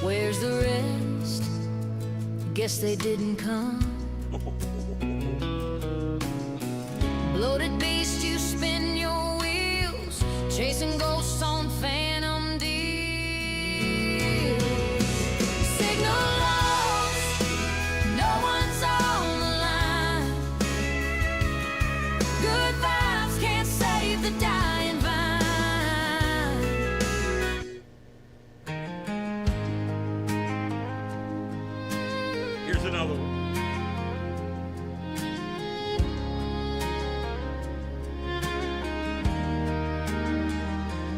Where's the rest? Guess they didn't come. Bloated beast, you spin your wheels, chasing ghosts on phantom deals. Signal lost, no one's on the line. Good vibes can't save the dying vine. Here's another one.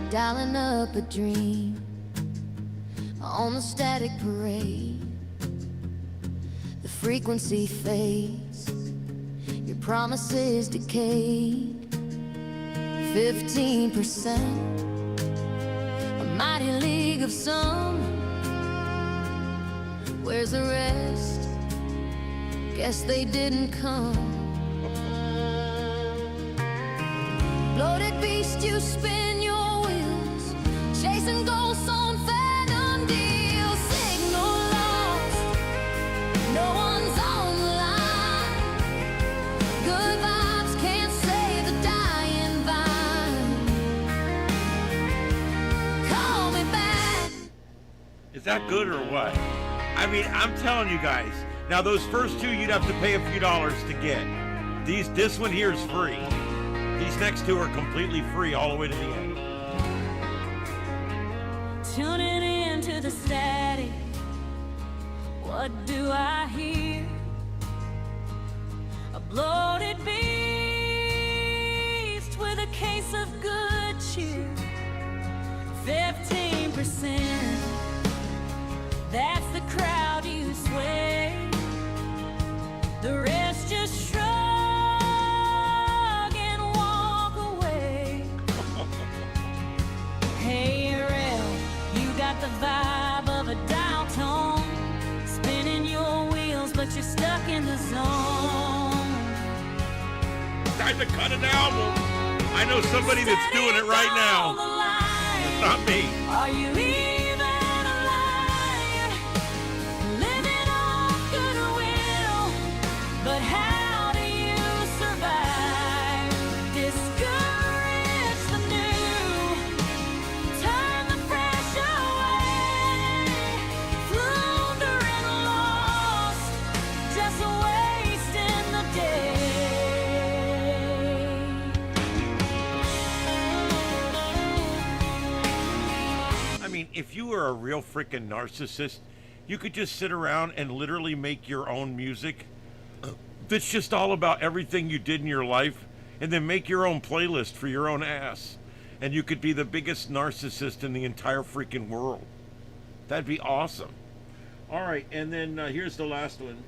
Dialing up a dream on the static parade. The frequency fades, your promises decayed. 15%, a mighty league of some. Where's the rest? Guess they didn't come. Bloated beast, you spin your wheels, chasing ghosts on phantom deals. Signal lost, no one's on the line. Good vibes can't save the dying vine. Call me back. Is that good or what? I mean, I'm telling you guys. Now, those first two you'd have to pay a few dollars to get. This one here is free. These next two are completely free all the way to the end. Tuning into the static, what do I hear? A bloated beast with a case of good cheer. 15%, that's the crowd you sway. The rest just shrug and walk away. Hey, Rail, you got the vibe of a dial tone, spinning your wheels, but you're stuck in the zone. Time to cut an album. I know somebody that's doing it right now. It's not me. Are you even alive? Living off goodwill, but how do you survive? Discourage the new, turn the fresh away. Flounder and lost, just wasting the day. I mean, if you were a real freaking narcissist, you could just sit around and literally make your own music that's just all about everything you did in your life, and then make your own playlist for your own ass. And you could be the biggest narcissist in the entire freaking world. That'd be awesome. All right, and then here's the last one.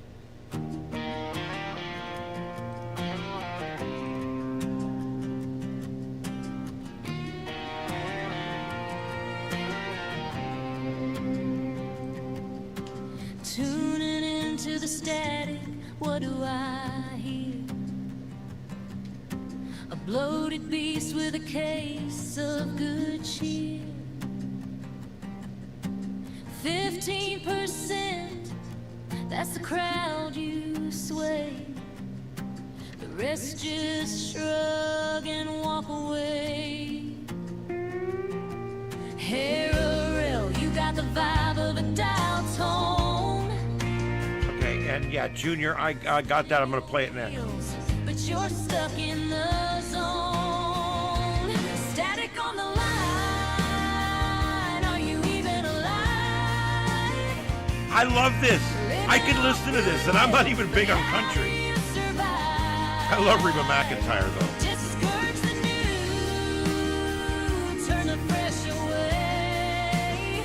Tuning into the static, what do I hear? A bloated beast with a case of good cheer. 15%, that's the crowd you sway. The rest just shrug and walk away. Hey, Aurora, you got the vibe of a dial tone. Okay, and yeah, Junior, I got that. I'm going to play it now. But you're stuck in the zone. Static on the line. Are you even alive? I love this. I can listen to this, and I'm not even big on country. I love Reba McEntire, though. Discourage the new, turn the fresh away.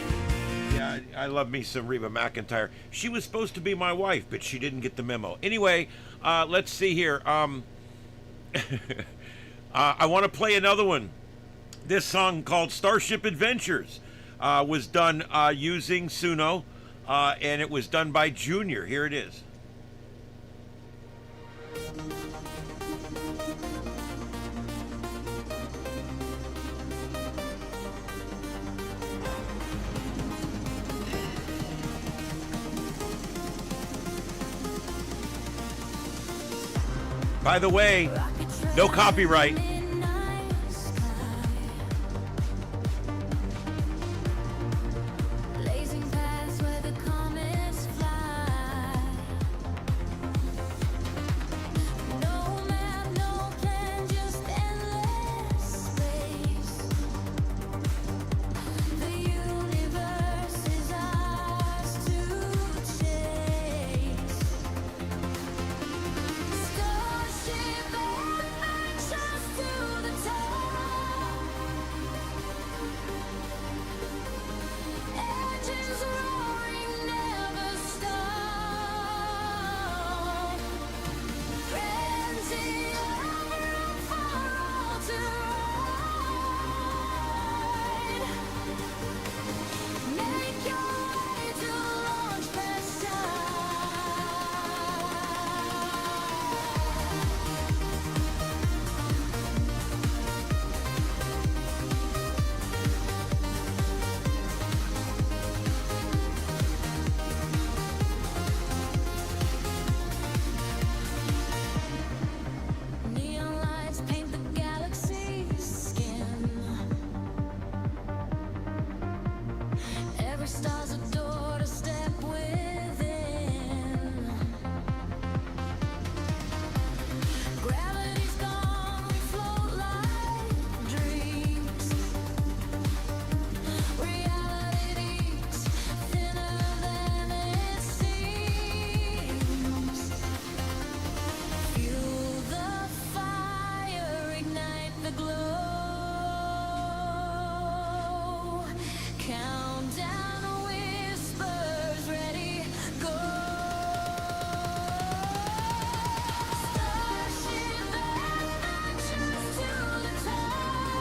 Yeah, I love me some Reba McEntire. She was supposed to be my wife, but she didn't get the memo. Anyway, let's see here. I want to play another one. This song called Starship Adventures was done using Suno, and it was done by Junior. Here it is. By the way, No copyright.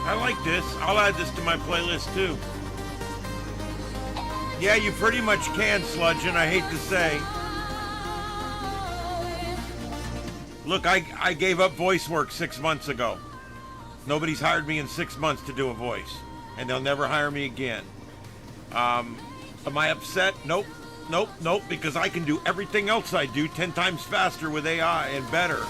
I like this. I'll add this to my playlist too. Yeah, you pretty much can, Sludgeon, I hate to say. Look, I gave up voice work 6 months ago. Nobody's hired me in 6 months to do a voice. And they'll never hire me again. Am I upset? Nope. Nope, nope, because I can do everything else I do 10 times faster with AI and better.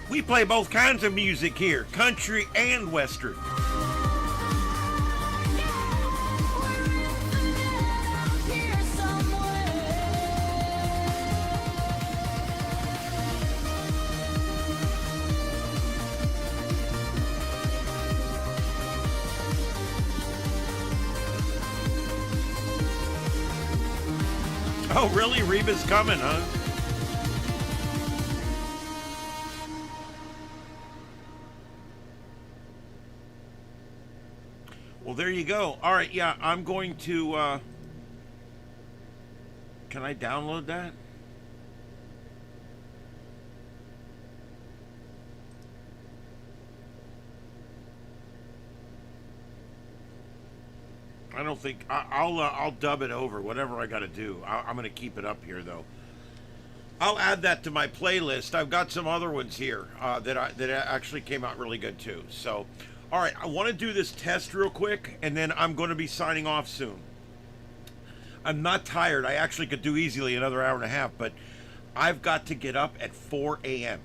We play both kinds of music here, country and western. Oh, really? Reba's coming, huh? Well, there you go. All right, yeah, I'm going to, can I download that? I don't think, I'll dub it over, whatever I got to do. I'm going to keep it up here, though. I'll add that to my playlist. I've got some other ones here that actually came out really good, too. So, all right, I want to do this test real quick, and then I'm going to be signing off soon. I'm not tired. I actually could do easily another hour and a half, but I've got to get up at 4 a.m.,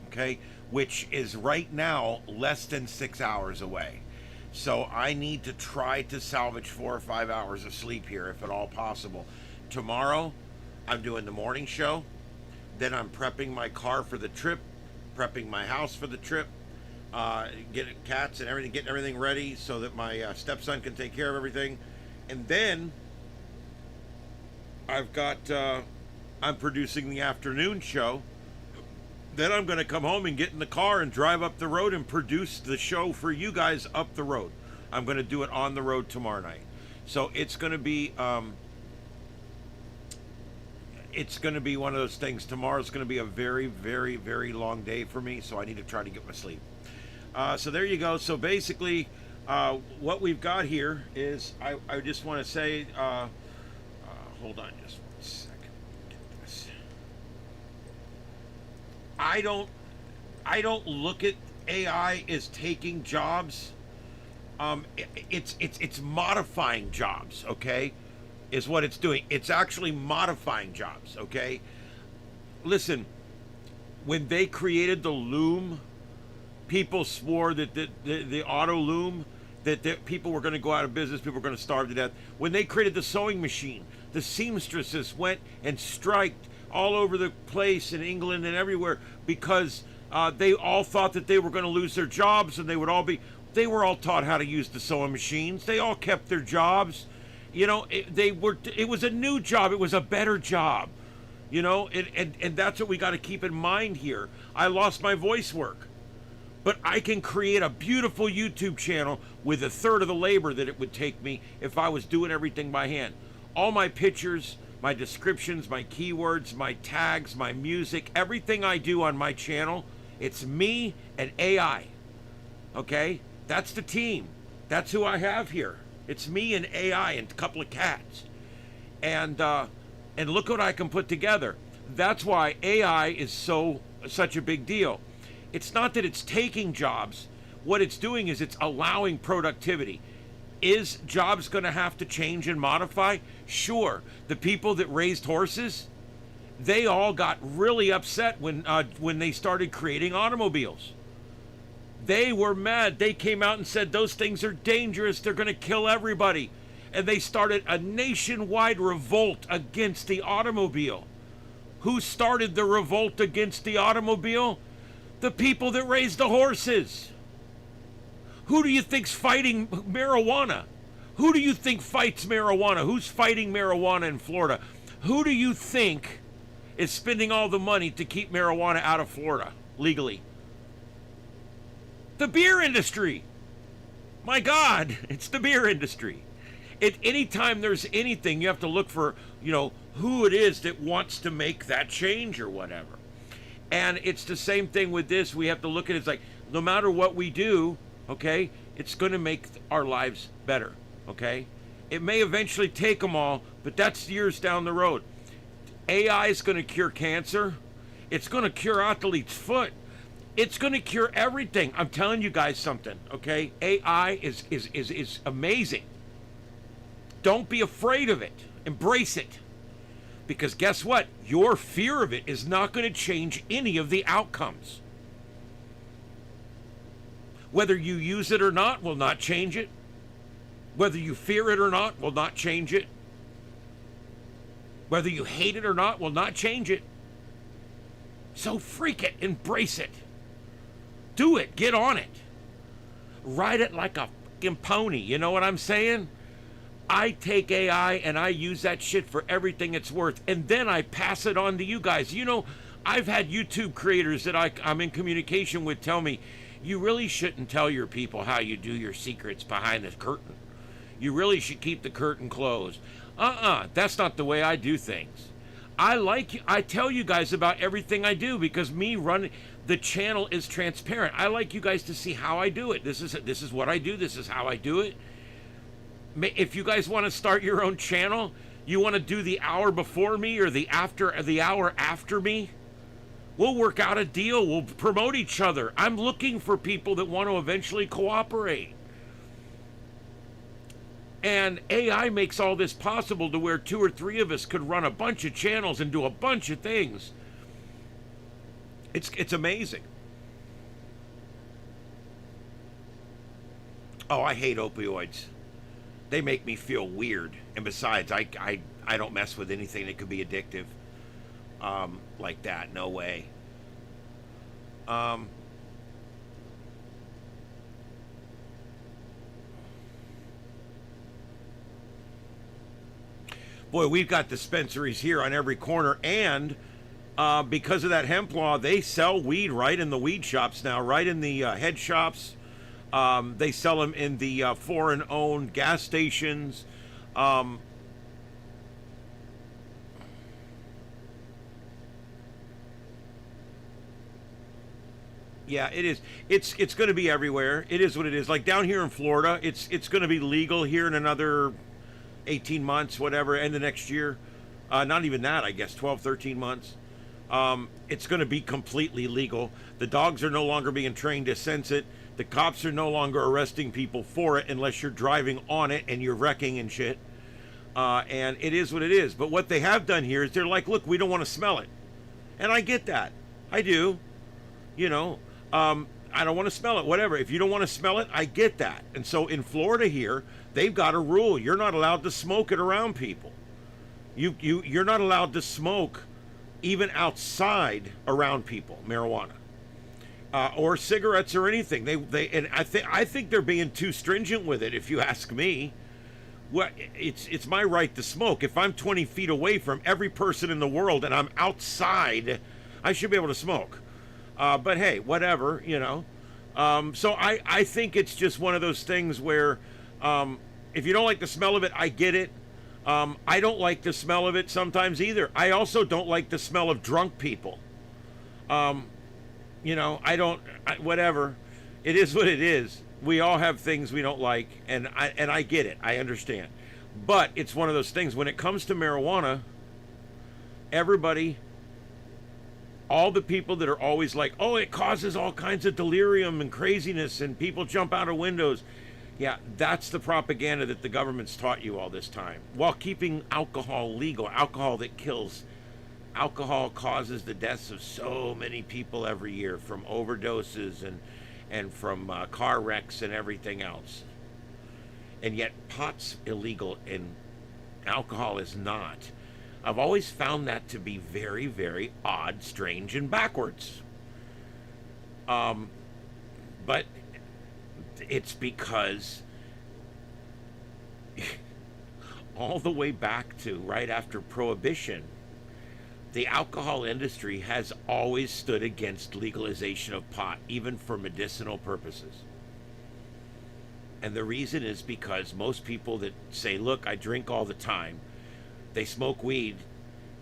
okay, which is right now less than 6 hours away. So I need to try to salvage 4 or 5 hours of sleep here, if at all possible. Tomorrow, I'm doing the morning show. Then I'm prepping my car for the trip, prepping my house for the trip, getting cats and everything, getting everything ready so that my stepson can take care of everything. And then I've got, I'm producing the afternoon show. Then I'm going to come home and get in the car and drive up the road and produce the show for you guys up the road. I'm going to do it on the road tomorrow night. So it's going to be one of those things. Tomorrow's going to be a very, very, very long day for me, so I need to try to get my sleep. So there you go. So basically, what we've got here is, I just want to say, hold on just 1 second. Get this. I don't look at AI as taking jobs. It's modifying jobs, okay? Is what it's doing. It's actually modifying jobs, okay? Listen, when they created the loom, people swore that the auto loom, that people were going to go out of business, people were going to starve to death. When they created the sewing machine, the seamstresses went and striked all over the place in England and everywhere because they all thought that they were going to lose their jobs, and they were all taught how to use the sewing machines. They all kept their jobs. You know, it was a new job. It was a better job. You know, and that's what we got to keep in mind here. I lost my voice work, but I can create a beautiful YouTube channel with a third of the labor that it would take me if I was doing everything by hand. All my pictures, my descriptions, my keywords, my tags, my music, everything I do on my channel, it's me and AI. Okay? That's the team. That's who I have here. It's me and AI and a couple of cats. And look what I can put together. That's why AI is such a big deal. It's not that it's taking jobs. What it's doing is it's allowing productivity. Is jobs going to have to change and modify? Sure. The people that raised horses, they all got really upset when they started creating automobiles. They were mad. They came out and said those things are dangerous. They're going to kill everybody. And they started a nationwide revolt against the automobile. Who started the revolt against the automobile? The people that raised the horses. Who do you think's fighting marijuana? Who do you think fights marijuana? Who's fighting marijuana in Florida? Who do you think is spending all the money to keep marijuana out of Florida legally? The beer industry. My God, it's the beer industry. At any time there's anything, you have to look for, who it is that wants to make that change or whatever. And it's the same thing with this. We have to look at it as like, no matter what we do, okay, it's going to make our lives better, okay? It may eventually take them all, but that's years down the road. AI is going to cure cancer. It's going to cure athlete's foot. It's going to cure everything. I'm telling you guys something, okay? AI is amazing. Don't be afraid of it. Embrace it. Because guess what? Your fear of it is not going to change any of the outcomes. Whether you use it or not will not change it. Whether you fear it or not will not change it. Whether you hate it or not will not change it. So freak it. Embrace it. Do it. Get on it. Ride it like a fucking pony. You know what I'm saying? I take AI and I use that shit for everything it's worth. And then I pass it on to you guys. I've had YouTube creators that I'm in communication with tell me, you really shouldn't tell your people how you do your secrets behind the curtain. You really should keep the curtain closed. That's not the way I do things. I tell you guys about everything I do because me running the channel is transparent. I like you guys to see how I do it. This is what I do. This is how I do it. If you guys want to start your own channel, you want to do the hour before me or the hour after me, we'll work out a deal. We'll promote each other. I'm looking for people that want to eventually cooperate. And AI makes all this possible to where 2 or 3 of us could run a bunch of channels and do a bunch of things. It's amazing. Oh, I hate opioids. They make me feel weird. And besides, I don't mess with anything that could be addictive. Like that. No way. Boy, we've got dispensaries here on every corner, and because of that hemp law, they sell weed right in the weed shops now, right in the head shops. They sell them in the foreign-owned gas stations. Yeah, it is. It's going to be everywhere. It is what it is. Like down here in Florida, it's going to be legal here in another 18 months, whatever, end of next year. Not even that, I guess, 12, 13 months. it's going to be completely legal. The dogs are no longer being trained to sense it. The cops are no longer arresting people for it unless you're driving on it and you're wrecking and shit. And it is what it is. But what they have done here is they're like, look, we don't want to smell it. And I get that. I do. You know, I don't want to smell it, whatever. If you don't want to smell it, I get that. And so in Florida here, they've got a rule. You're not allowed to smoke it around people. You're not allowed to smoke even outside around people, marijuana. Or cigarettes or anything. And I think they're being too stringent with it, if you ask me. Well, it's my right to smoke. If I'm 20 feet away from every person in the world and I'm outside, I should be able to smoke. But hey, whatever, you know. So I think it's just one of those things where if you don't like the smell of it, I get it. I don't like the smell of it sometimes either. I also don't like the smell of drunk people. You know, whatever. It is what it is. We all have things we don't like, and I get it. I understand. But it's one of those things. When it comes to marijuana, everybody, all the people that are always like, oh, it causes all kinds of delirium and craziness and people jump out of windows. Yeah, that's the propaganda that the government's taught you all this time. While keeping alcohol legal, alcohol that kills. Alcohol causes the deaths of so many people every year from overdoses and from car wrecks and everything else. And yet pot's illegal and alcohol is not. I've always found that to be very, very odd, strange, and backwards. But it's because all the way back to right after Prohibition, the alcohol industry has always stood against legalization of pot, even for medicinal purposes. And the reason is because most people that say, look, I drink all the time, they smoke weed,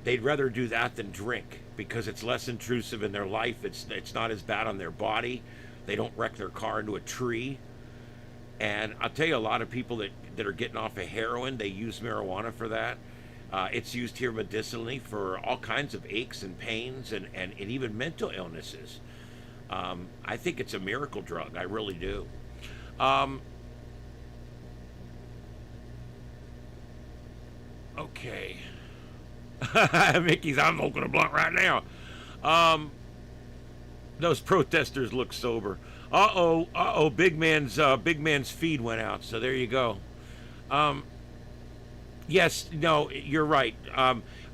they'd rather do that than drink because it's less intrusive in their life. It's not as bad on their body. They don't wreck their car into a tree. And I'll tell you, a lot of people that are getting off of heroin, they use marijuana for that. It's used here medicinally for all kinds of aches and pains and even mental illnesses. I think it's a miracle drug. I really do. Okay. Mickey's, I'm smoking a blunt right now. Those protesters look sober. Uh-oh, big man's feed went out, so there you go. Yes, no, you're right.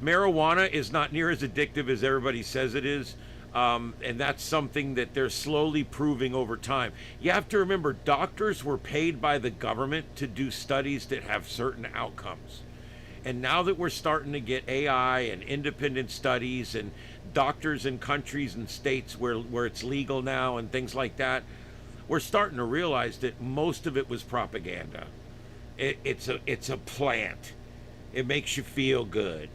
Marijuana is not near as addictive as everybody says it is. And that's something that they're slowly proving over time. You have to remember, doctors were paid by the government to do studies that have certain outcomes. And now that we're starting to get AI and independent studies and doctors in countries and states where it's legal now and things like that, we're starting to realize that most of it was propaganda. It's a plant. It makes you feel good.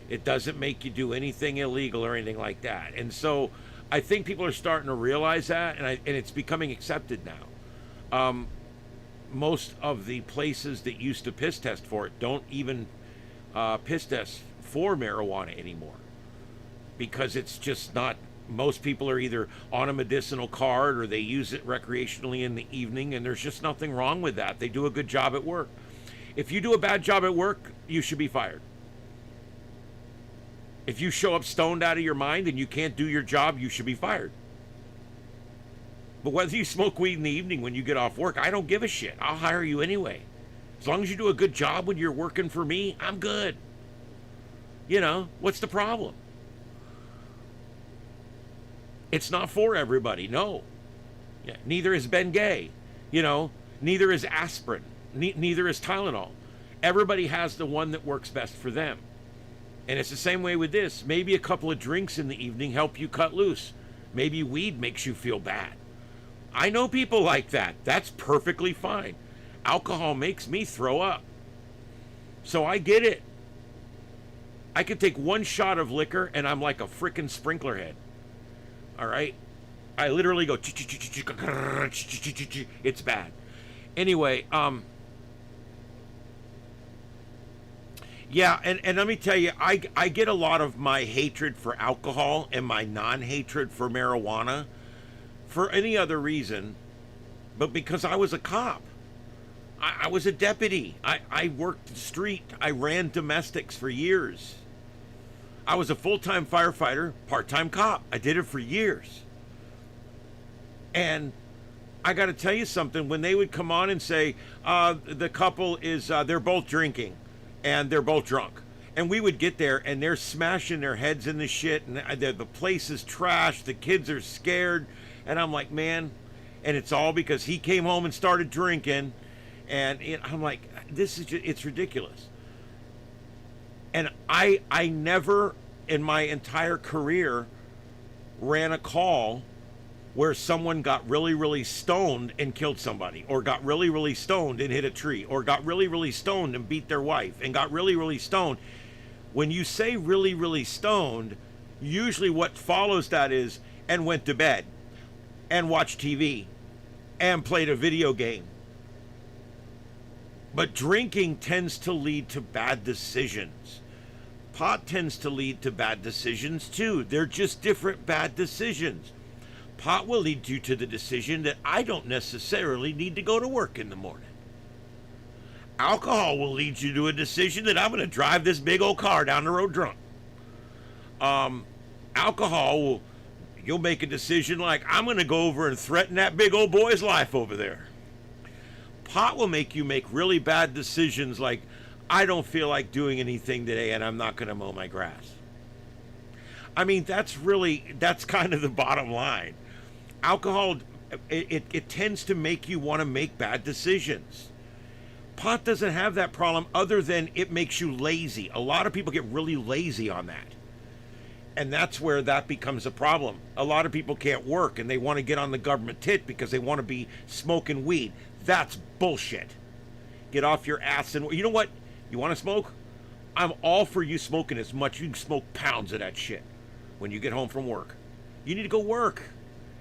It doesn't make you do anything illegal or anything like that. And so I think people are starting to realize that, and it's becoming accepted now. Most of the places that used to piss test for it don't even piss test for marijuana anymore, because it's just not. Most people are either on a medicinal card or they use it recreationally in the evening, and there's just nothing wrong with that. They do a good job at work. If you do a bad job at work, you should be fired. If you show up stoned out of your mind and you can't do your job, you should be fired. But whether you smoke weed in the evening when you get off work, I don't give a shit. I'll hire you anyway. As long as you do a good job when you're working for me, I'm good. You know, what's the problem? It's not for everybody, no. Yeah, neither is Bengay, you know, neither is aspirin, neither is Tylenol. Everybody has the one that works best for them. And it's the same way with this. Maybe a couple of drinks in the evening help you cut loose. Maybe weed makes you feel bad. I know people like that. That's perfectly fine. Alcohol makes me throw up. So I get it. I could take one shot of liquor and I'm like a frickin' sprinkler head. All right? I literally go, it's bad. Anyway, Yeah, and let me tell you, I get a lot of my hatred for alcohol and my non-hatred for marijuana for any other reason, but because I was a cop. I was a deputy. I worked the street. I ran domestics for years. I was a full-time firefighter, part-time cop. I did it for years. And I got to tell you something. When they would come on and say, the couple is, they're both drinking and they're both drunk. And we would get there and they're smashing their heads in the shit and the place is trashed. The kids are scared. And I'm like, man, and it's all because he came home and started drinking. And I'm like, this is just, it's ridiculous. And I never in my entire career ran a call where someone got really, really stoned and killed somebody, or got really, really stoned and hit a tree, or got really, really stoned and beat their wife, and got really, really stoned. When you say really, really stoned, usually what follows that is, and went to bed, and watched TV, and played a video game. But drinking tends to lead to bad decisions. Pot tends to lead to bad decisions too. They're just different bad decisions. Pot will lead you to the decision that I don't necessarily need to go to work in the morning. Alcohol will lead you to a decision that I'm going to drive this big old car down the road drunk. Alcohol you'll make a decision like, I'm going to go over and threaten that big old boy's life over there. Pot will make you make really bad decisions like, I don't feel like doing anything today and I'm not going to mow my grass. I mean, that's kind of the bottom line. Alcohol, it tends to make you want to make bad decisions. Pot doesn't have that problem other than it makes you lazy. A lot of people get really lazy on that. And that's where that becomes a problem. A lot of people can't work and they want to get on the government tit because they want to be smoking weed. That's bullshit. Get off your ass and, you know what? You want to smoke? I'm all for you smoking as much. You can smoke pounds of that shit when you get home from work. You need to go work.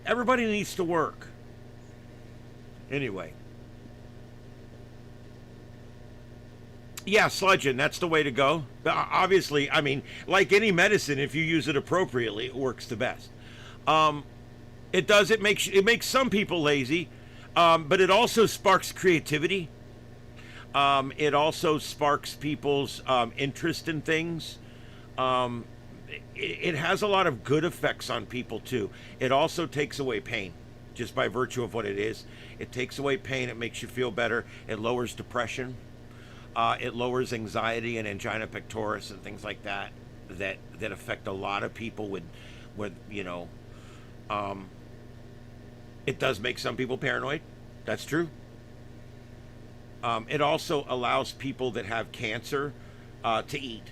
Everybody needs to work. Anyway. Yeah, sludging, that's the way to go. Obviously, I mean, like any medicine, if you use it appropriately, it works the best. It makes some people lazy, but it also sparks creativity. It also sparks people's interest in things. It has a lot of good effects on people too. It also takes away pain, just by virtue of what it is. It takes away pain. It makes you feel better. It lowers depression. It lowers anxiety and angina pectoris and things like that affect a lot of people with it does make some people paranoid. That's true. It also allows people that have cancer to eat.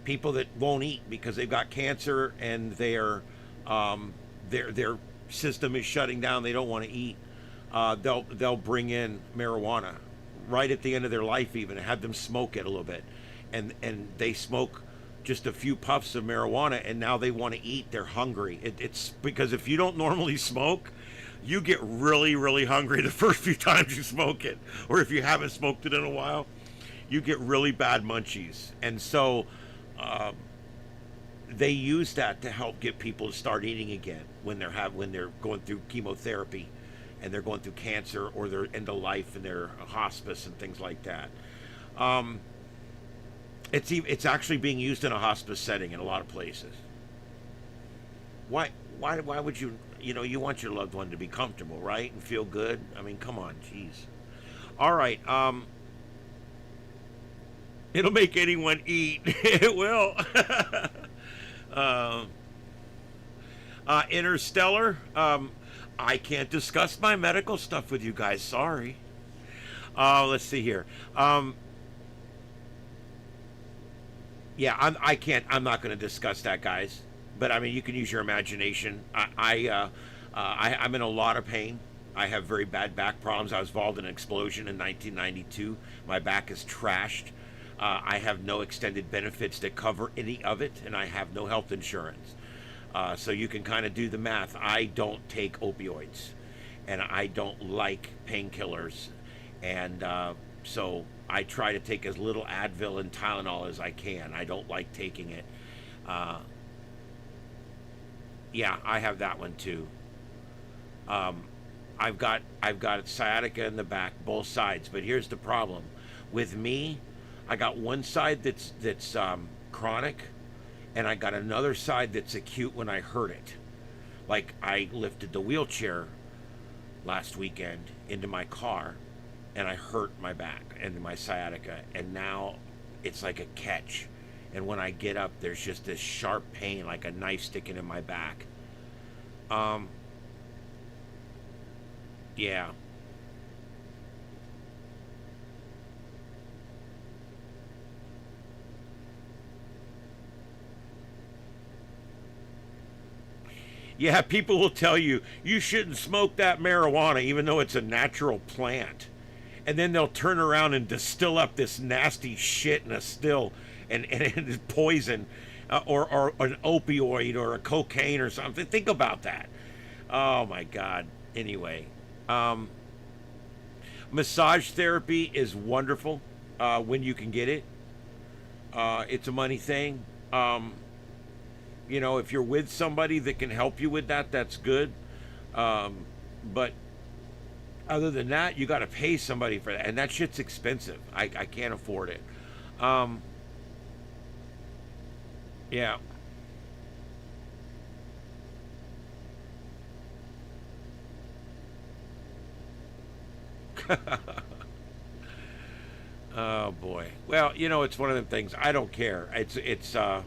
People that won't eat because they've got cancer and their system is shutting down. They don't want to eat. They'll bring in marijuana right at the end of their life, even, and have them smoke it a little bit, and they smoke just a few puffs of marijuana, and now they want to eat. They're hungry. It's because if you don't normally smoke, you get really, really hungry the first few times you smoke it, or if you haven't smoked it in a while, you get really bad munchies. And so they use that to help get people to start eating again when they're going through chemotherapy and they're going through cancer, or they're end of life and they're hospice and things like that. It's actually being used in a hospice setting in a lot of places. Why would you want your loved one to be comfortable, right, and feel good? I mean, come on, jeez. All right, it'll make anyone eat. It will. Interstellar. I can't discuss my medical stuff with you guys. Sorry. Let's see here. Yeah, I can't. I'm not going to discuss that, guys. But I mean, you can use your imagination. I'm in a lot of pain. I have very bad back problems. I was involved in an explosion in 1992. My back is trashed. I have no extended benefits that cover any of it, and I have no health insurance. So you can kind of do the math. I don't take opioids, and I don't like painkillers, and So I try to take as little Advil and Tylenol as I can. I don't like taking it. Yeah, I have that one too. I've got sciatica in the back, both sides. But here's the problem with me. I got one side that's chronic, and I got another side that's acute when I hurt it. Like I lifted the wheelchair last weekend into my car, and I hurt my back and my sciatica, and now it's like a catch. And when I get up, there's just this sharp pain, like a knife sticking in my back. Yeah. Yeah, people will tell you, you shouldn't smoke that marijuana, even though it's a natural plant. And then they'll turn around and distill up this nasty shit in a still, and it's poison, or an opioid, or a cocaine, or something. Think about that. Oh, my God. Anyway. Massage therapy is wonderful when you can get it. It's a money thing. You know, if you're with somebody that can help you with that, that's good. But other than that, you got to pay somebody for that. And that shit's expensive. I can't afford it. Yeah. Oh, boy. Well, you know, it's one of them things. I don't care. It's going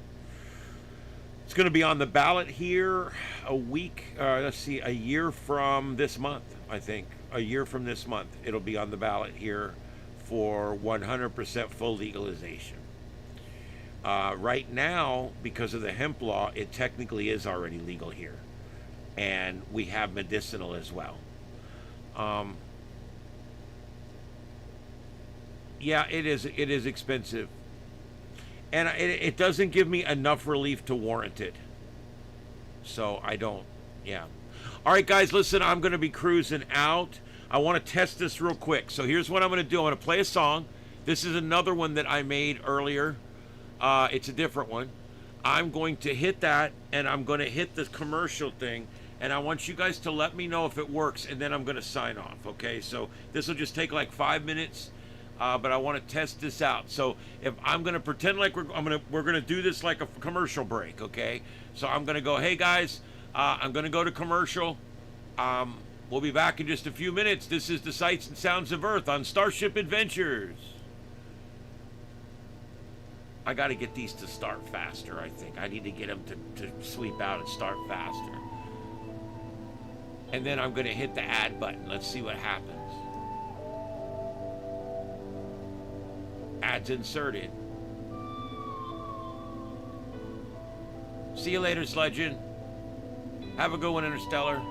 to be on the ballot here a week, a year from this month, I think. A year from this month, it'll be on the ballot here for 100% full legalization. Right now, because of the hemp law, it technically is already legal here. And we have medicinal as well. Yeah, it is expensive. And it doesn't give me enough relief to warrant it. So I don't, yeah. All right, guys, listen, I'm going to be cruising out. I want to test this real quick. So here's what I'm going to do. I'm going to play a song. This is another one that I made earlier. It's a different one. I'm going to hit that, and I'm going to hit the commercial thing. And I want you guys to let me know if it works, and then I'm going to sign off, okay? So this will just take like 5 minutes. But I want to test this out. So if I'm going to pretend like we're going to do this like a commercial break, okay? So I'm going to go, hey guys, I'm going to go to commercial. We'll be back in just a few minutes. This is the Sights and Sounds of Earth on Starship Adventures. I got to get these to start faster, I think. I need to get them to sweep out and start faster. And then I'm going to hit the add button. Let's see what happens. Ads inserted. See you later, Sledgen. Have a good one, Interstellar.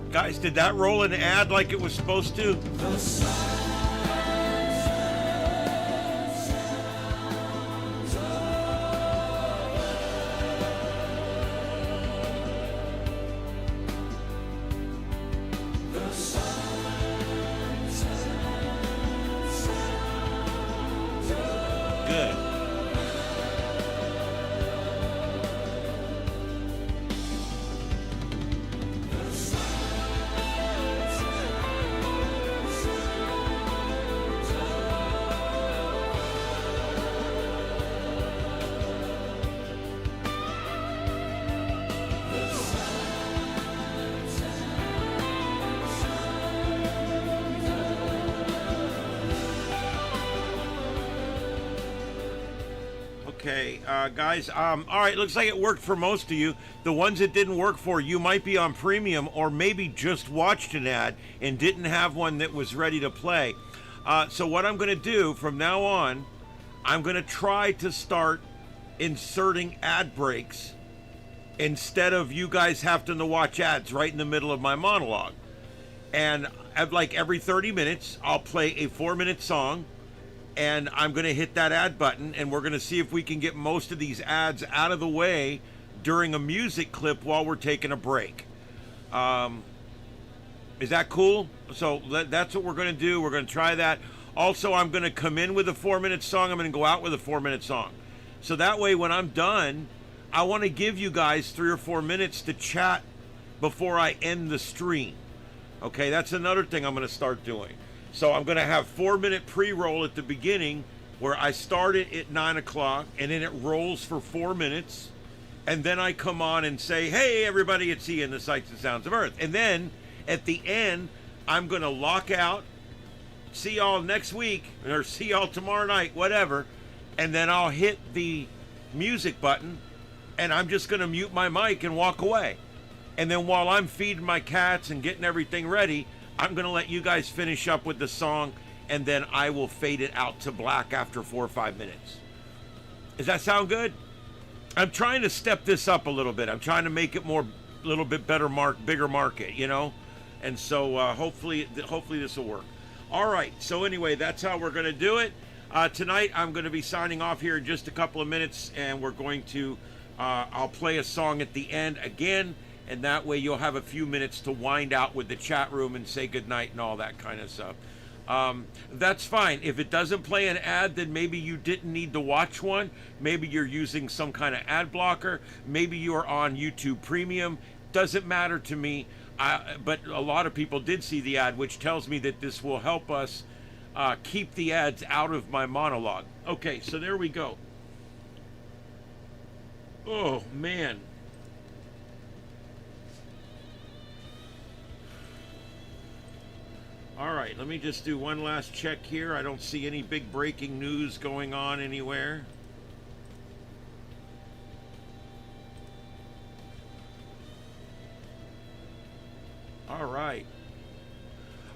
Guys, did that roll an ad like it was supposed to? Good. Okay, guys, all right, looks like it worked for most of you. The ones it didn't work for, you might be on premium or maybe just watched an ad and didn't have one that was ready to play. So what I'm going to do from now on, I'm going to try to start inserting ad breaks instead of you guys having to watch ads right in the middle of my monologue. And like every 30 minutes, I'll play a 4-minute song, and I'm going to hit that ad button, and we're going to see if we can get most of these ads out of the way during a music clip while we're taking a break. Is that cool? So that's what we're going to do. We're going to try that. Also, I'm going to come in with a 4-minute song. I'm going to go out with a 4-minute song. So that way, when I'm done, I want to give you guys 3 or 4 minutes to chat before I end the stream. Okay, that's another thing I'm going to start doing. So I'm going to have 4-minute pre-roll at the beginning where I start it at 9 o'clock and then it rolls for 4 minutes. And then I come on and say, hey, everybody, it's Ian, the Sights and Sounds of Earth. And then at the end, I'm going to lock out, see y'all next week, or see y'all tomorrow night, whatever. And then I'll hit the music button, and I'm just going to mute my mic and walk away. And then while I'm feeding my cats and getting everything ready, I'm going to let you guys finish up with the song, and then I will fade it out to black after 4 or 5 minutes. Does that sound good? I'm trying to step this up a little bit. I'm trying to make it more, a little bit better bigger market, you know? And so hopefully this will work. All right, so anyway, that's how we're going to do it. Tonight, I'm going to be signing off here in just a couple of minutes, and we're going to, I'll play a song at the end again, and that way you'll have a few minutes to wind out with the chat room and say goodnight and all that kind of stuff. That's fine. If it doesn't play an ad, then maybe you didn't need to watch one. Maybe you're using some kind of ad blocker. Maybe you are on YouTube Premium. Doesn't matter to me. But a lot of people did see the ad, which tells me that this will help us keep the ads out of my monologue. Okay, so there we go. Oh, man. All right, let me just do one last check here. I don't see any big breaking news going on anywhere. All right.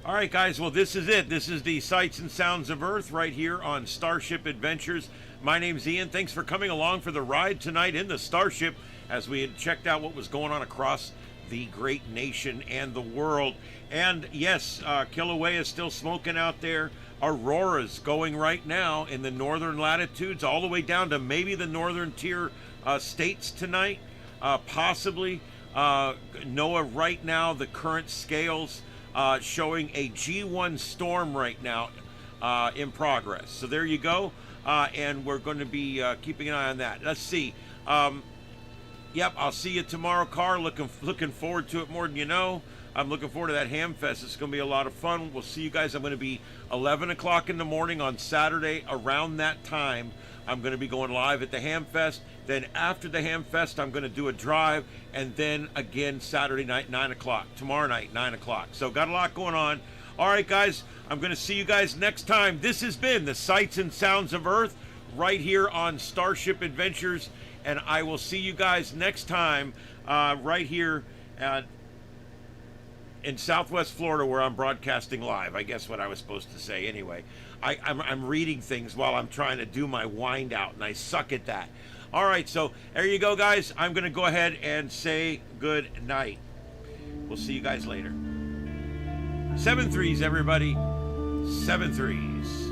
All right, guys. Well, this is it. This is the Sights and Sounds of Earth right here on Starship Adventures. My name's Ian. Thanks for coming along for the ride tonight in the Starship as we had checked out what was going on across the great nation and the world. And yes, Kilauea is still smoking out there. Aurora's going right now in the northern latitudes, all the way down to maybe the northern tier states tonight, possibly. NOAA right now, the current scales showing a G1 storm right now in progress. So there you go. And we're going to be keeping an eye on that. Let's see. Yep, I'll see you tomorrow, Carr. Looking forward to it more than you know. I'm looking forward to that Ham Fest. It's going to be a lot of fun. We'll see you guys. I'm going to be 11 o'clock in the morning on Saturday. Around that time, I'm going to be going live at the Ham Fest. Then after the Ham Fest, I'm going to do a drive. And then again, Saturday night, 9 o'clock. Tomorrow night, 9 o'clock. So got a lot going on. All right, guys. I'm going to see you guys next time. This has been the Sights and Sounds of Earth right here on Starship Adventures. And I will see you guys next time right here in Southwest Florida, where I'm broadcasting live. I guess what I was supposed to say. Anyway, I'm reading things while I'm trying to do my wind out, and I suck at that. All right, so there you go, guys. I'm going to go ahead and say good night. We'll see you guys later. 7 threes, everybody. 7 threes.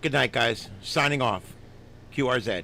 Good night, guys. Signing off. QRZ.